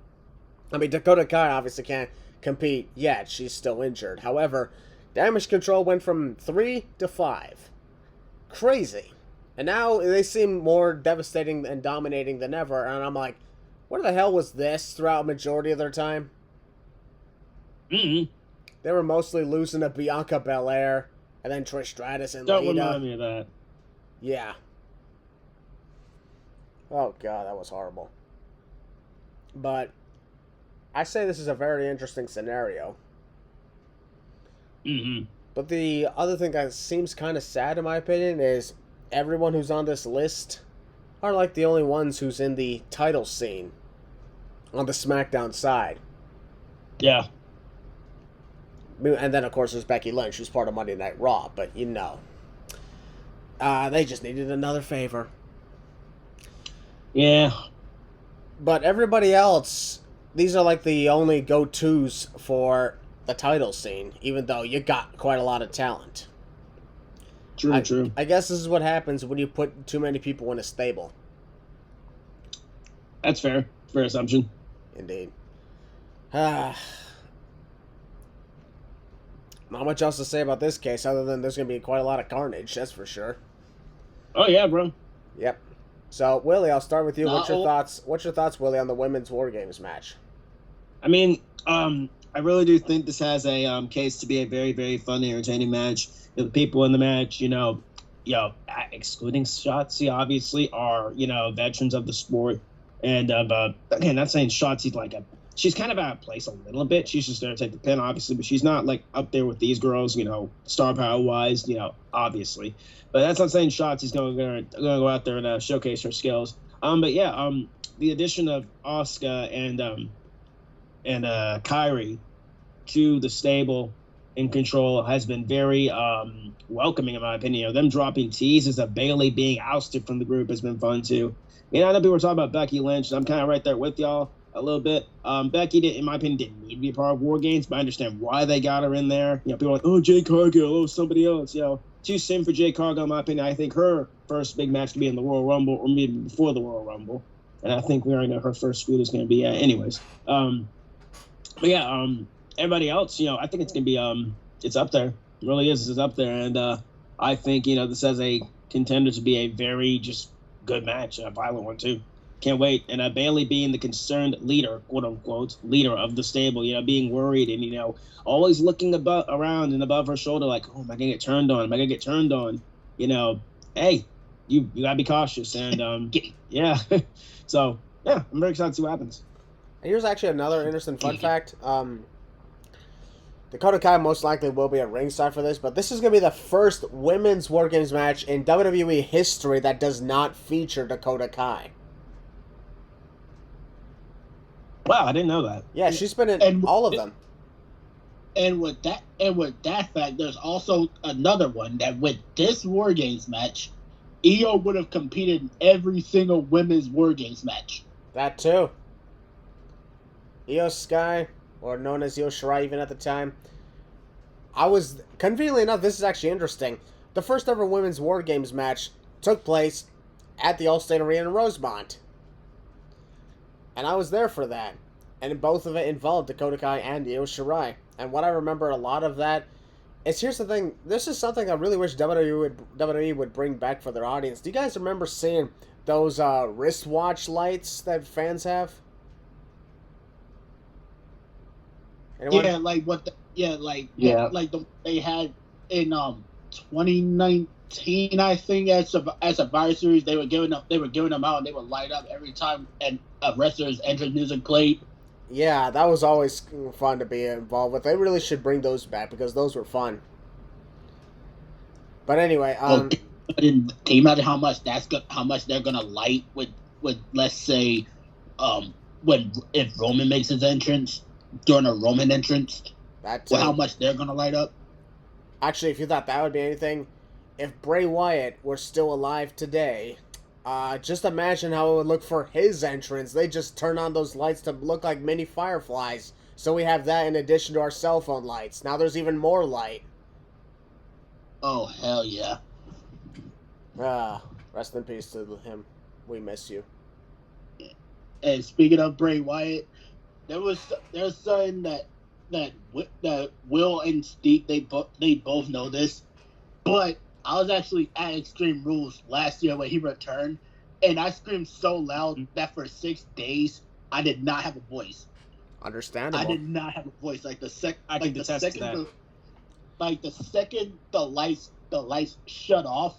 I mean, Dakota Kai obviously can't compete yet. She's still injured. However, Damage Control went from 3 to 5. Crazy. And now they seem more devastating and dominating than ever, and I'm like, where the hell was this throughout a majority of their time? Mm-hmm. They were mostly losing to Bianca Belair, and then Trish Stratus and Don't Lita. remind me of that. Yeah. Oh, God, that was horrible. But I say this is a very interesting scenario. Mm-hmm. But the other thing that seems kind of sad, in my opinion, is everyone who's on this list are like the only ones who's in the title scene on the SmackDown side. Yeah. And then, of course, there's Becky Lynch, who's part of Monday Night Raw, but you know. They just needed another favor. Yeah. But everybody else, these are like the only go-tos for the title scene, even though you got quite a lot of talent. True. I guess this is what happens when you put too many people in a stable. That's fair. Fair assumption. Indeed. Not much else to say about this case other than there's going to be quite a lot of carnage, that's for sure. Oh, yeah, bro. Yep. So, Willie, I'll start with you. What's your thoughts, Willie, on the women's WarGames match? I mean, I really do think this has a case to be a very, very fun, entertaining match. The people in the match, excluding Shotzi, obviously, are, veterans of the sport. And, again, not saying Shotzi's she's kind of out of place a little bit. She's just there to take the pin, obviously, but she's not, up there with these girls, star power-wise, obviously. But that's not saying Shotzi's going to go out there and showcase her skills. But, yeah, the addition of Asuka and Kairi to the stable in Control has been very welcoming, in my opinion. Them dropping teases of Bayley being ousted from the group has been fun, too. I know people were talking about Becky Lynch, and I'm kind of right there with y'all a little bit. Becky, in my opinion, didn't need to be a part of WarGames, but I understand why they got her in there. People are like, oh, Jade Cargill, oh, somebody else. Too soon for Jade Cargill, in my opinion. I think her first big match could be in the Royal Rumble or maybe before the Royal Rumble. And I think we already know her first feud is going to be anyways. But yeah, everybody else, I think it's going to be, it's up there. It really is. It's up there. And I think, this has a contender to be a very just good match, a violent one too. Can't wait. And Bayley being the concerned leader, quote unquote, leader of the stable, being worried and, always looking around and above her shoulder like, oh, am I going to get turned on? Am I going to get turned on? Hey, you got to be cautious. And yeah. So, yeah, I'm very excited to see what happens. Here's actually another interesting fun fact. Dakota Kai most likely will be at ringside for this, but this is going to be the first women's WarGames match in WWE history that does not feature Dakota Kai. Wow, I didn't know that. Yeah, she's been in all of them. And with that fact, there's also another one that with this WarGames match, Io would have competed in every single women's WarGames match. That too. Io Sky, or known as Io Shirai even at the time. Conveniently enough, this is actually interesting. The first ever women's War Games match took place at the Allstate Arena in Rosemont. And I was there for that. And both of it involved Dakota Kai and Io Shirai. And what I remember a lot of that is, here's the thing, this is something I really wish WWE would bring back for their audience. Do you guys remember seeing those wristwatch lights that fans have? Anyone? Yeah, like what? They had in 2019, I think, as a Survivor Series. They were giving them out, and they would light up every time and a wrestler's entrance music played. Yeah, that was always fun to be involved with. They really should bring those back because those were fun. But anyway, can you imagine how much they're gonna light with let's say, if Roman makes his entrance during a Roman entrance, how much they're gonna light up? Actually, if you thought that would be anything, if Bray Wyatt were still alive today, just imagine how it would look for his entrance. They just turn on those lights to look like mini fireflies. So we have that in addition to our cell phone lights. Now there's even more light. Oh, hell yeah. Rest in peace to him. We miss you. And speaking of Bray Wyatt, there's something that Will and Steve, they both know this, but I was actually at Extreme Rules last year when he returned, and I screamed so loud that for 6 days I did not have a voice. Understandable. I did not have a voice. The second the lights shut off,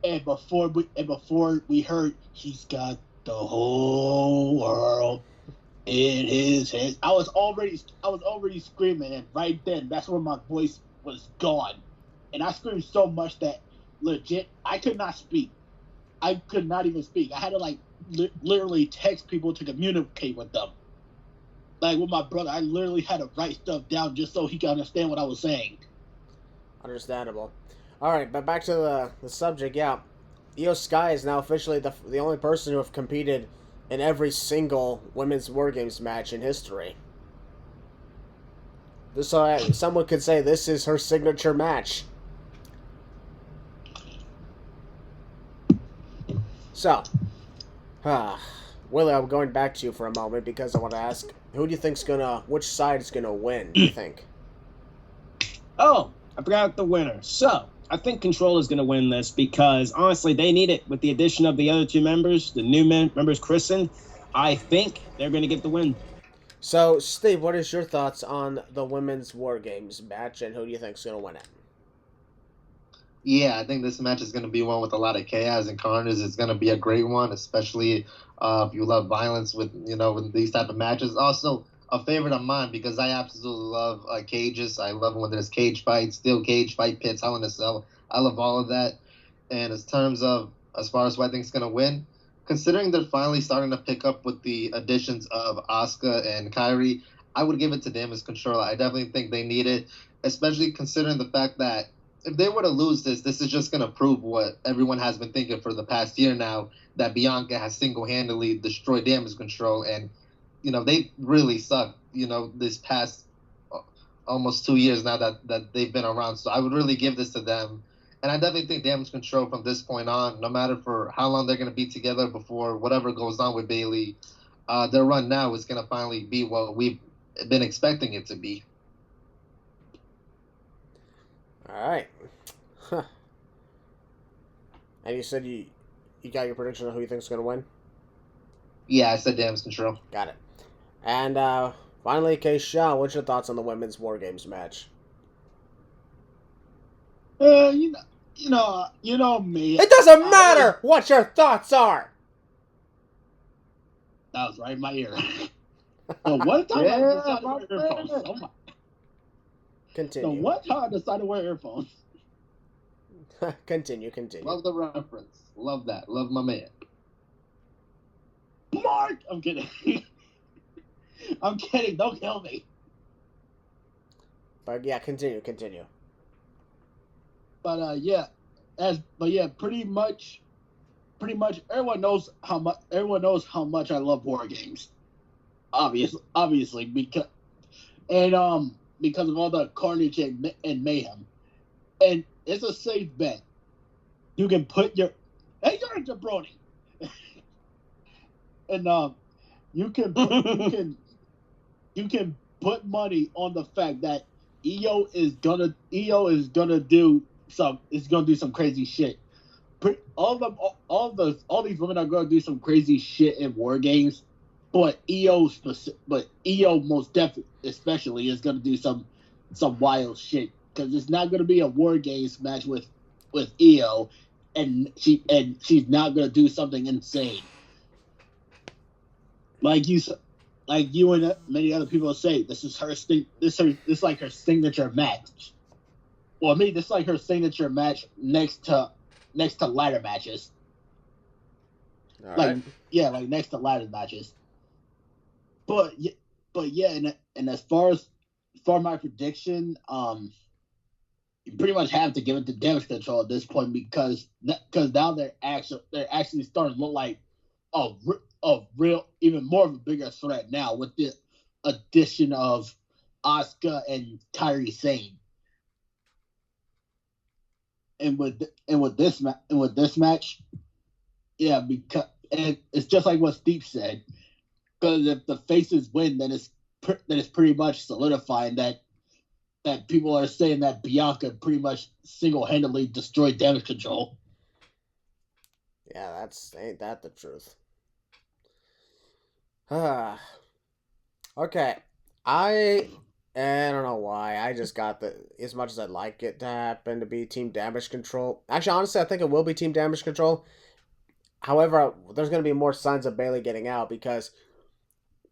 and before we heard he's got the whole world in his hands, I was already screaming, and right then that's when my voice was gone. And I screamed so much that legit I could not speak. I could not even speak. I had to literally text people to communicate with them. Like with my brother, I literally had to write stuff down just so he could understand what I was saying. Understandable. All right, but back to the subject. Yeah, Io Sky is now officially the only person to have competed in every single women's War Games match in history. Someone could say this is her signature match. So, Willie, I'm going back to you for a moment because I want to ask, which side is gonna win, do you think? Oh, I forgot the winner. So, I think Control is going to win this because, honestly, they need it. With the addition of the other two members, the new members, Kristen, I think they're going to get the win. So, Steve, what is your thoughts on the women's War Games match, and who do you think is going to win it? Yeah, I think this match is going to be one with a lot of chaos and carnage. It's going to be a great one, especially if you love violence with these type of matches. Also, a favorite of mine because I absolutely love cages. I love when there's cage fights, steel cage fight pits, Hell in a Cell. I love all of that. And as far as who I think is going to win, considering they're finally starting to pick up with the additions of Asuka and Kairi, I would give it to Damage Control. I definitely think they need it, especially considering the fact that if they were to lose this is just going to prove what everyone has been thinking for the past year now, that Bianca has single-handedly destroyed Damage Control. And, they really suck, this past almost 2 years now that they've been around. So I would really give this to them. And I definitely think Damage Control from this point on, no matter for how long they're going to be together before whatever goes on with Bayley, their run now is going to finally be what we've been expecting it to be. All right. Huh. And you said you got your prediction on who you think is going to win? Yeah, I said Damage Control. Got it. And finally, Keshawn, what's your thoughts on the women's War Games match? You know me. It doesn't matter what your thoughts are. That was right in my ear. So one time I decided to wear earphones. Oh my. Continue. So one time I decided to wear earphones. Continue. Love the reference. Love that. Love my man. Mark! I'm kidding. I'm kidding. Don't kill me. But yeah, continue. But pretty much everyone knows how much I love war games. obviously, because of all the carnage and mayhem, and it's a safe bet. You can put your you're a jabroni, and you can put money on the fact that EO is gonna do some crazy shit. All these women are gonna do some crazy shit in war games, but EO most definitely especially is gonna do some wild shit, because it's not gonna be a war games match with EO, and she's not gonna do something insane like you and many other people say. This is her this like her signature match. Well, this is like her signature match next to ladder matches. All like right. Yeah, like next to ladder matches. But yeah, and as far as my prediction, you pretty much have to give it to damage control at this point, because now they're actually starting to look like a real, even more of a bigger threat now, with the addition of Asuka and Kairi Sane. And with this match, yeah, because it's just like what Steve said. Because if the faces win, then it's pretty much solidifying that people are saying that Bianca pretty much single-handedly destroyed damage control. Yeah, ain't that the truth. Okay. I don't know why. I just got as much as I'd like it to happen to be Team Damage Control. Actually, honestly, I think it will be Team Damage Control. However, there's going to be more signs of Bayley getting out, because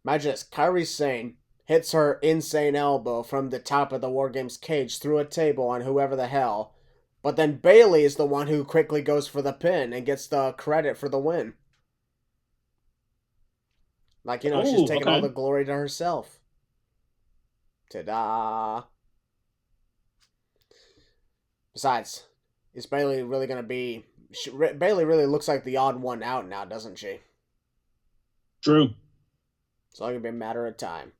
imagine this. Kairi Sane hits her insane elbow from the top of the WarGames cage through a table on whoever the hell. But then Bayley is the one who quickly goes for the pin and gets the credit for the win. Like, she's taking all the glory to herself. Ta-da! Besides, is Bayley really going to be... Bayley really looks like the odd one out now, doesn't she? True. It's only going to be a matter of time.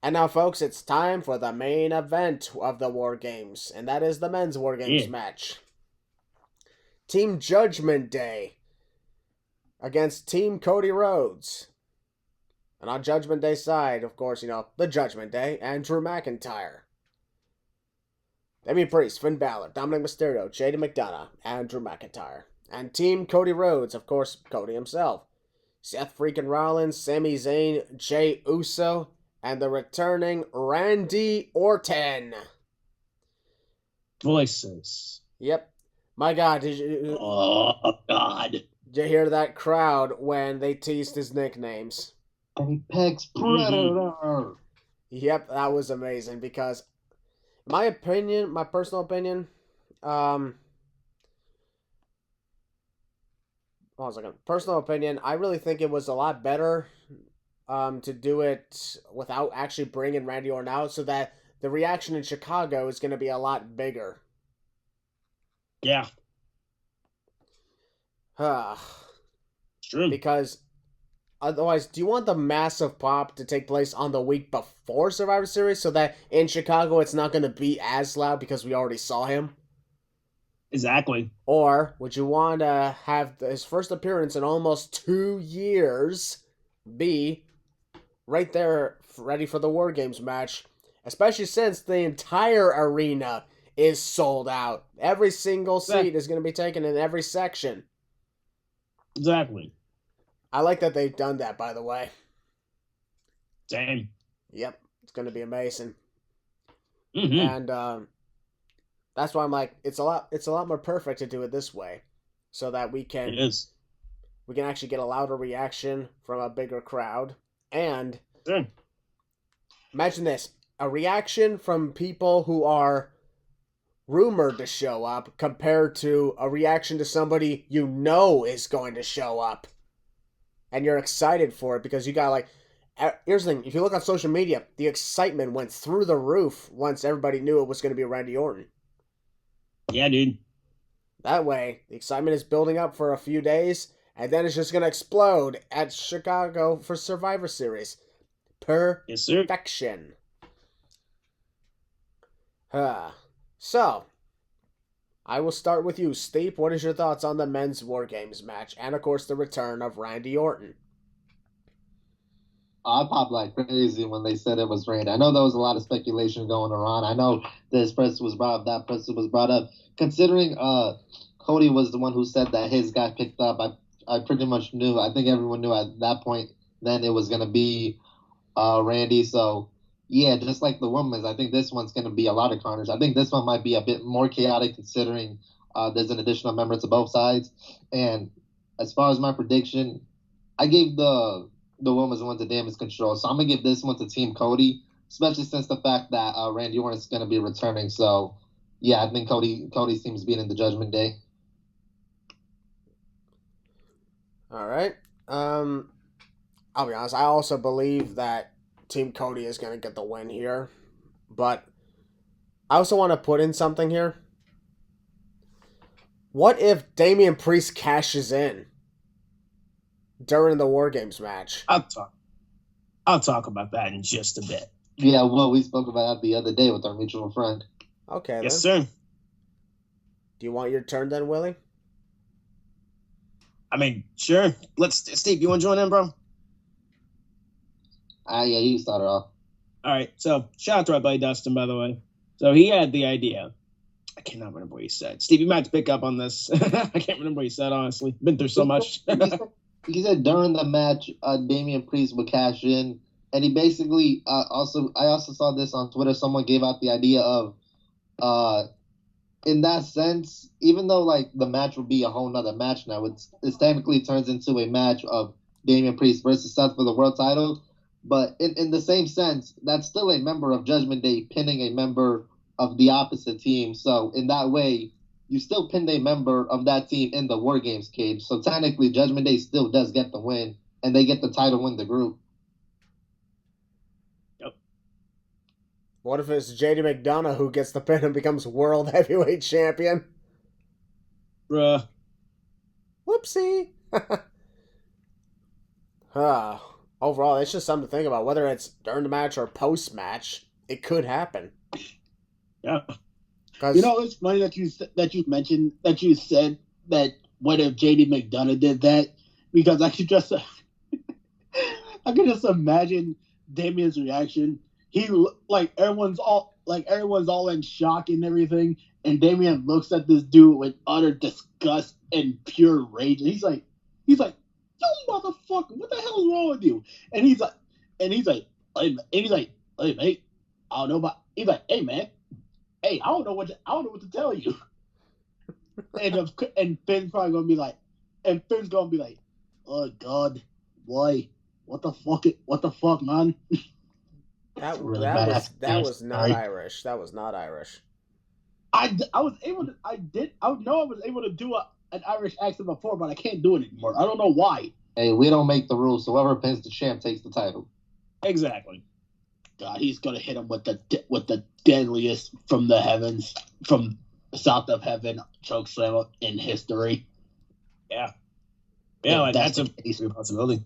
And now, folks, it's time for the main event of the War Games, and that is the men's War Games match. Team Judgment Day against Team Cody Rhodes. And on Judgment Day's side, of course, the Judgment Day and Drew McIntyre. Damian Priest, Finn Balor, Dominic Mysterio, JD McDonough, and Drew McIntyre. And Team Cody Rhodes, of course, Cody himself. Seth freaking Rollins, Sami Zayn, Jey Uso, and the returning Randy Orton. Voices. Yep. My God, Oh, God. Did you hear that crowd when they teased his nicknames? Apex Predator. Yep, that was amazing, because my personal opinion, personal opinion, I really think it was a lot better to do it without actually bringing Randy Orton out, so that the reaction in Chicago is going to be a lot bigger. Yeah. It's true. Because otherwise, do you want the massive pop to take place on the week before Survivor Series, so that in Chicago it's not going to be as loud because we already saw him? Exactly. Or would you want to have his first appearance in almost 2 years be right there ready for the War Games match, especially since the entire arena is sold out. Every single seat is going to be taken in every section. Exactly. I like that they've done that, by the way. Same. Yep, it's going to be amazing. Mm-hmm. And that's why I'm like, it's a lot more perfect to do it this way, so that we can actually get a louder reaction from a bigger crowd. And imagine this, a reaction from people who are rumored to show up compared to a reaction to somebody is going to show up. And you're excited for it because you got here's the thing, if you look on social media, the excitement went through the roof once everybody knew it was going to be Randy Orton. Yeah, dude. That way, the excitement is building up for a few days, And then it's just going to explode at Chicago for Survivor Series. Yes, sir. Perfection. So, I will start with you, Steve. What is your thoughts on the men's WarGames match? And, of course, the return of Randy Orton. I popped like crazy when they said it was Randy. I know there was a lot of speculation going around. I know this person was brought up, that person was brought up. Considering Cody was the one who said that his got picked up, I pretty much knew. I think everyone knew at that point then it was going to be Randy. So, yeah, just like the women's, I think this one's going to be a lot of carnage. I think this one might be a bit more chaotic considering there's an additional member to both sides. And as far as my prediction, I gave the women's one to Damage Control. So I'm going to give this one to Team Cody, especially since the fact that Randy Orton is going to be returning. So, yeah, I think Cody seems beating the Judgment Day. All right. I'll be honest. I also believe that Team Cody is going to get the win here. But I also want to put in something here. What if Damian Priest cashes in during the WarGames match? I'll talk about that in just a bit. Yeah, well, we spoke about that the other day with our mutual friend. Okay, Yes, then. sir. Do you want your turn then, Willie? I mean, sure. Steve, you want to join in, bro? Yeah, you start it off. All right. So, shout out to our buddy Dustin, by the way. So, he had the idea. I cannot remember what he said. Steve, you might have to pick up on this. I can't remember what he said, honestly. Been through so much. He said during the match, Damian Priest would cash in. And he basically I also saw this on Twitter. Someone gave out the idea of, in that sense, even though like the match would be a whole nother match now, it technically turns into a match of Damian Priest versus Seth for the world title. But in the same sense, that's still a member of Judgment Day pinning a member of the opposite team. So in that way, you still pinned a member of that team in the WarGames cage. So technically, Judgment Day still does get the win, and they get the title in the group. Yep. What if it's JD McDonough who gets the pin and becomes World Heavyweight Champion? Bruh. Whoopsie. Overall, it's just something to think about. Whether it's during the match or post-match, it could happen. Yeah. You know, it's funny that you said that what if JD McDonough did that, because I could just imagine Damian's reaction. He everyone's all in shock and everything, and Damian looks at this dude with utter disgust and pure rage, and he's like, "You motherfucker, what the hell is wrong with you?" And he's like, "Hey, mate, I don't know about." He's like, "Hey, man, hey, I don't know what to tell you." And Finn's probably gonna be like, "Oh God, why? What the fuck, man?" That Really was not Irish. That was not Irish. I was able to do an Irish accent before, but I can't do it anymore. I don't know why. Hey, we don't make the rules, so whoever pins the champ takes the title. Exactly. God, he's gonna hit him with the deadliest from the heavens, from south of heaven chokeslam in history. Yeah, like that's a possibility.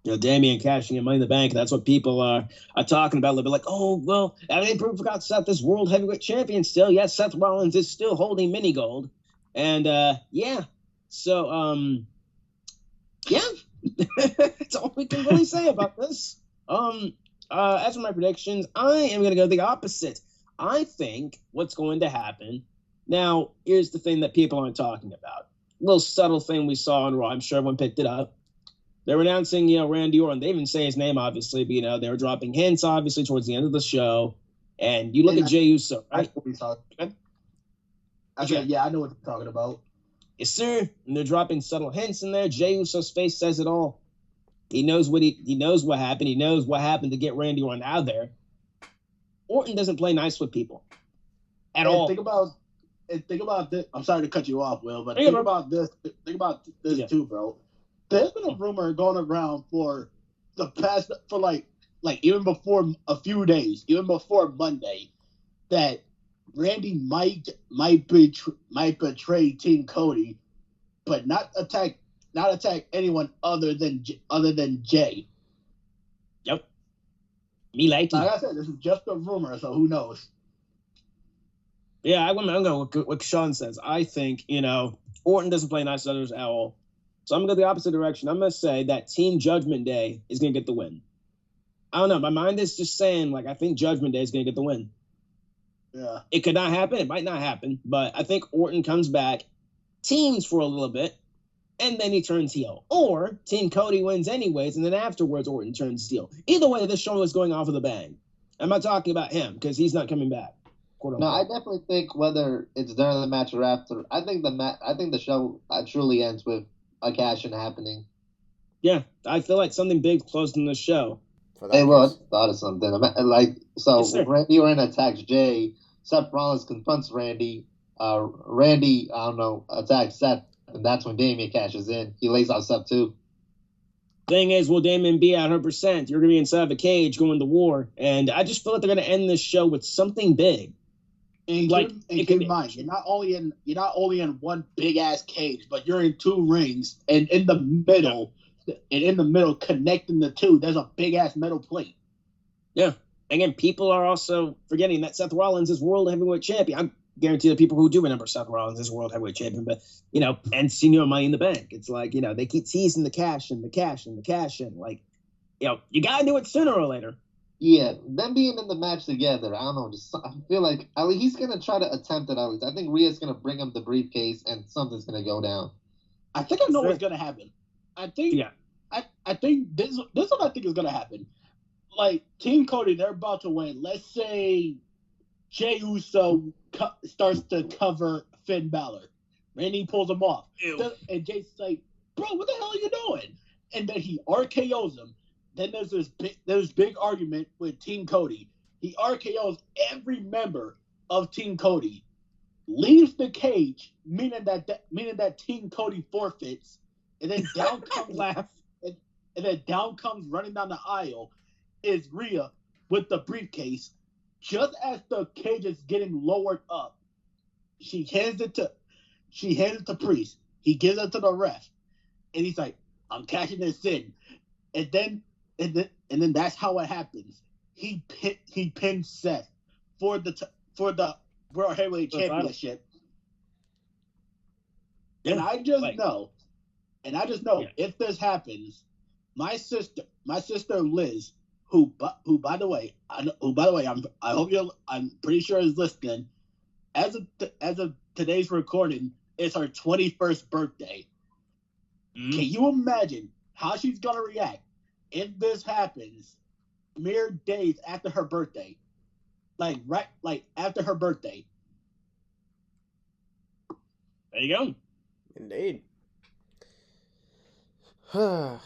You know, Damian cashing in Money in the Bank. That's what people are talking about. They'll be like, "Oh, well, I mean, they forgot Seth is World Heavyweight Champion still. Yes, Seth Rollins is still holding mini gold." And yeah, so yeah, that's all we can really say about this. As for my predictions, I am going to go the opposite. I think what's going to happen. Now, here's the thing that people aren't talking about. A little subtle thing we saw on Raw. I'm sure everyone picked it up. They're announcing, Randy Orton. They even say his name, obviously, but, they were dropping hints, obviously, towards the end of the show. And you look at Jey Uso, right? Yeah, I know what you're talking about. Yes, sir. And they're dropping subtle hints in there. Jey Uso's face says it all. He knows what happened. He knows what happened to get Randy Orton out there. Orton doesn't play nice with people at all. Think about this. I'm sorry to cut you off, Will, but think about this too, bro. There's been a rumor going around for the past like even before a few days, even before Monday, that Randy might betray Team Cody, but not attack not attack anyone other than Jay. Yep. Me like Like I said, this is just a rumor, so who knows? Yeah, I'm going with what Keshawn says. I think, Orton doesn't play nice to others at all. So I'm going to go the opposite direction. I'm going to say that Team Judgment Day is going to get the win. I don't know. My mind is just saying, I think Judgment Day is going to get the win. Yeah. It could not happen. It might not happen. But I think Orton comes back, teams for a little bit, and then he turns heel. Or Team Cody wins anyways, and then afterwards Orton turns heel. Either way, this show is going off with a bang. I'm not talking about him because he's not coming back. No, I definitely think whether it's during the match or after, I think the show truly ends with a cash-in happening. Yeah, I feel like something big closed in the show. Hey, well, I thought of something. Yes, Randy Orton attacks Jay. Seth Rollins confronts Randy. Randy, attacks Seth, and that's when Damian cashes in. He lays out Seth too. Thing is, will Damon be at 100%? You're going to be inside the cage going to war. And I just feel like they're going to end this show with something big. And keep in mind, you're not only in one big ass cage, but you're in two rings, and in the middle, connecting the two, there's a big ass metal plate. Yeah. Again, people are also forgetting that Seth Rollins is world heavyweight champion. I guarantee the people who do remember Seth Rollins is world heavyweight champion, but and senior Money in the Bank. It's like, they keep teasing the cash in, the cash in, the cash in. Like, you gotta do it sooner or later. Yeah, them being in the match together, I don't know. I feel like he's gonna try to attempt it at least. I think Rhea's gonna bring him the briefcase, and something's gonna go down. I think I know what's gonna happen. I think this is what I think is gonna happen. Like Team Cody, they're about to win. Let's say Jey Uso starts to cover Finn Balor. Randy pulls him off, and Jay's like, "Bro, what the hell are you doing?" And then he RKO's him. Then there's this big argument with Team Cody. He RKO's every member of Team Cody, leaves the cage, meaning that Team Cody forfeits, and then down comes and then down comes running down the aisle is Rhea with the briefcase. Just as the cage is getting lowered up, she hands it to Priest. He gives it to the ref, and he's like, "I'm cashing this in," and then that's how it happens. He pins Seth for the World Heavyweight Championship. Yeah, and I just know if this happens, my sister Liz, who by the way, I'm pretty sure is listening. As of today's recording, it's her 21st birthday. Mm-hmm. Can you imagine how she's gonna react if this happens mere days after her birthday? Like after her birthday. There you go. Indeed. So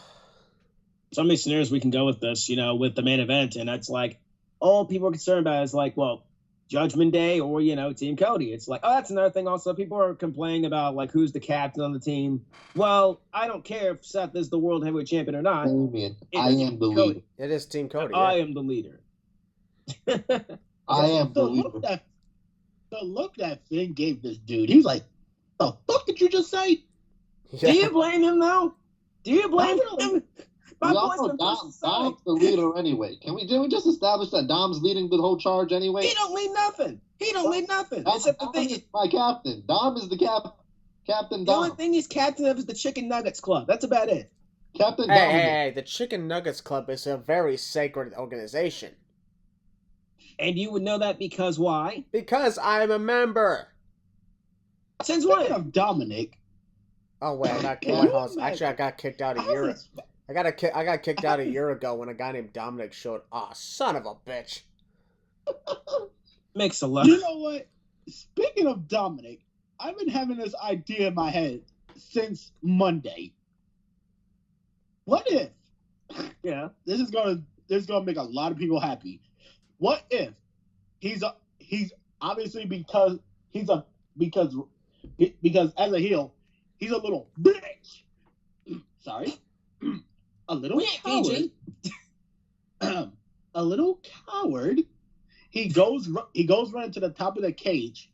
many scenarios we can go with this, with the main event, and that's like all people are concerned about is like, well, Judgment Day or Team Cody. It's like, oh, that's another thing. Also, people are complaining about like who's the captain on the team. Well, I don't care if Seth is the world heavyweight champion or not. I am the leader. It is Team Cody. I am the leader. I am the leader. The look that Finn gave this dude, he was like, "The fuck did you just say?" Yeah. Do you blame him though? Do you blame him? Dom's the leader anyway. Didn't we just establish that Dom's leading the whole charge anyway? He don't lead nothing. Except the thing is my captain. Dom is the captain. The only thing he's captain of is the Chicken Nuggets Club. That's about it. Captain Dom. Hey, the Chicken Nuggets Club is a very sacred organization. And you would know that because why? Because I'm a member. Since when? Of Dominic. Oh wait, I got kicked. Actually, I got kicked out a year. I got kicked out a year ago when a guy named Dominic showed. Oh, son of a bitch! Makes a lot. You know what? Speaking of Dominic, I've been having this idea in my head since Monday. What if? Yeah, this is gonna make a lot of people happy. What if he's obviously because as a heel, he's a little bitch. Sorry. A little coward. A little coward. He goes running to the top of the cage.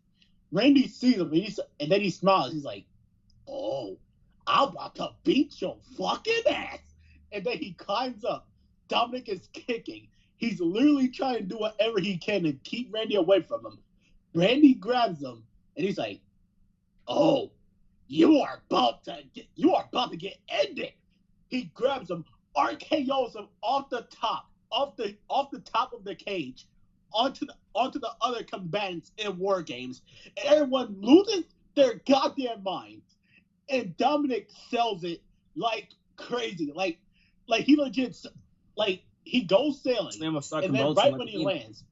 Randy sees him, and then he smiles. He's like, "Oh, I'm about to beat your fucking ass. And then he climbs up. Dominic is kicking. He's literally trying to do whatever he can to keep Randy away from him. Randy grabs him, and he's like, "Oh, you are about to get ended." He grabs him, RKO's him off the top of the cage, onto the other combatants in WarGames, and everyone loses their goddamn minds. And Dominic sells it like crazy, like he legit, like he goes sailing, and then right when he lands,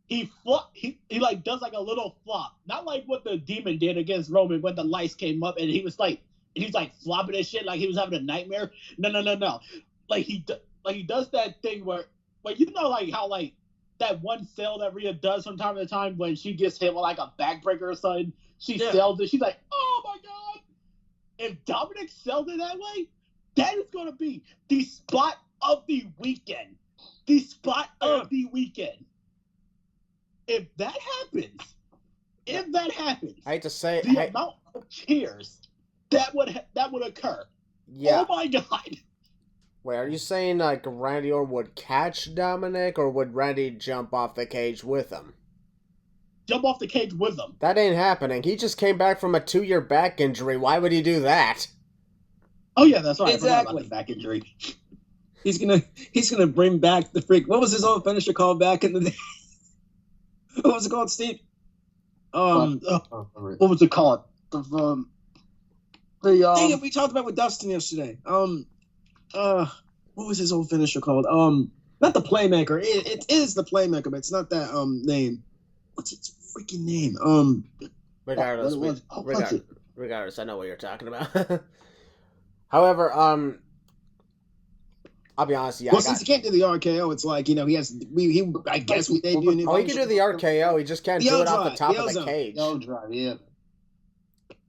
he like does like a little flop, not like what the Demon did against Roman when the lights came up and he's like flopping his shit like he was having a nightmare. No. Like he does that thing where you know like how like that one sell that Rhea does from time to time when she gets hit with like a backbreaker or something. She sells it. She's like, "Oh my god!" If Dominic sells it that way, that is going to be the spot of the weekend. The spot of the weekend. If that happens, I hate to say the amount of cheers that would occur. Yeah. Oh my god. Wait, are you saying like Randy Orton would catch Dominic, or would Randy jump off the cage with him? Jump off the cage with him. That ain't happening. He just came back from a 2-year back injury. Why would he do that? Oh yeah, that's right. Exactly. I forgot about the back injury. He's gonna bring back the freak. What was his old finisher called back in the day? What was it called, Steve? What was it called? Dang it, we talked about with Dustin yesterday. What was his old finisher called? Not the Playmaker. It is the Playmaker, but it's not that name. What's its freaking name? Regardless, I know what you're talking about. However, I'll be honest. Yeah. Well, since he can't do the RKO, it's like, you know, he has. I guess we debuted. Oh, he can do the RKO. He just can't do it off the top of the cage.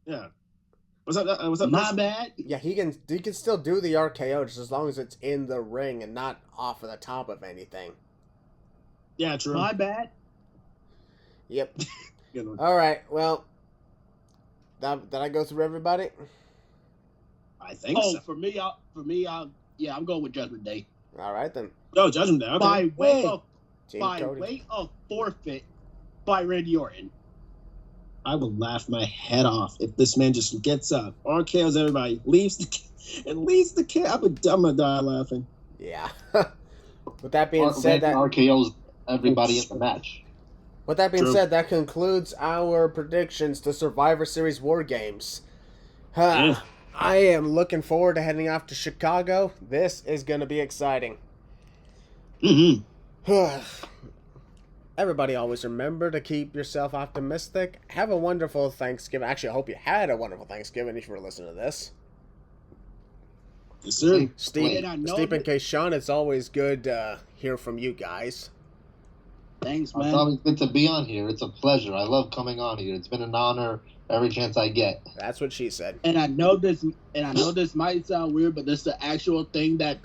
Yeah. Was that my bad? Yeah, he can still do the RKO just as long as it's in the ring and not off of the top of anything. Yeah, true. My bad. Yep. All right. Well, did I go through everybody? I think so. For me, I'm going with Judgment Day. All right then. Oh, Judgment Day. Okay. By Cody. way of forfeit by Randy Orton. I will laugh my head off if this man just gets up, RKO's everybody, leaves the kid. I'm gonna die laughing. Yeah. With that being said, that RKO's everybody in the match. With that being said, that concludes our predictions to Survivor Series WarGames. I am looking forward to heading off to Chicago. This is going to be exciting. Mm-hmm. Everybody always remember to keep yourself optimistic. Have a wonderful Thanksgiving. Actually, I hope you had a wonderful Thanksgiving if you were listening to this. Yes, sir. Steve and Keshawn, it's always good to hear from you guys. Thanks, man. It's always good to be on here. It's a pleasure. I love coming on here. It's been an honor every chance I get. That's what she said. And I know this might sound weird, but this is the actual thing that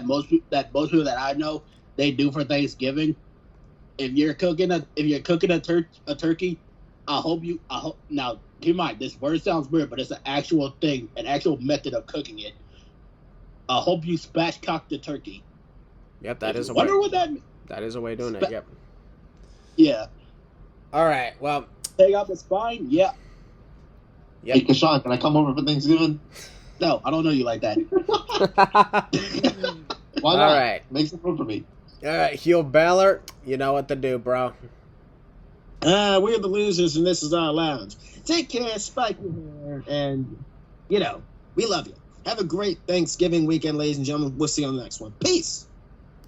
most people that I know they do for Thanksgiving. If you're cooking a turkey, I hope now keep in mind this word sounds weird, but it's an actual thing, an actual method of cooking it. I hope you spatchcock the turkey. Yep, that is a way. That is a way of doing it. Yep. Yeah. All right. Well. Take out the spine. Yeah. Yep. Hey, Keshawn, can I come over for Thanksgiving? No, I don't know you like that. Why not? All right. Make some room for me. All right, heel Balor, you know what to do, bro. We're the losers, and this is our lounge. Take care, Spike, and we love you. Have a great Thanksgiving weekend, ladies and gentlemen. We'll see you on the next one. Peace.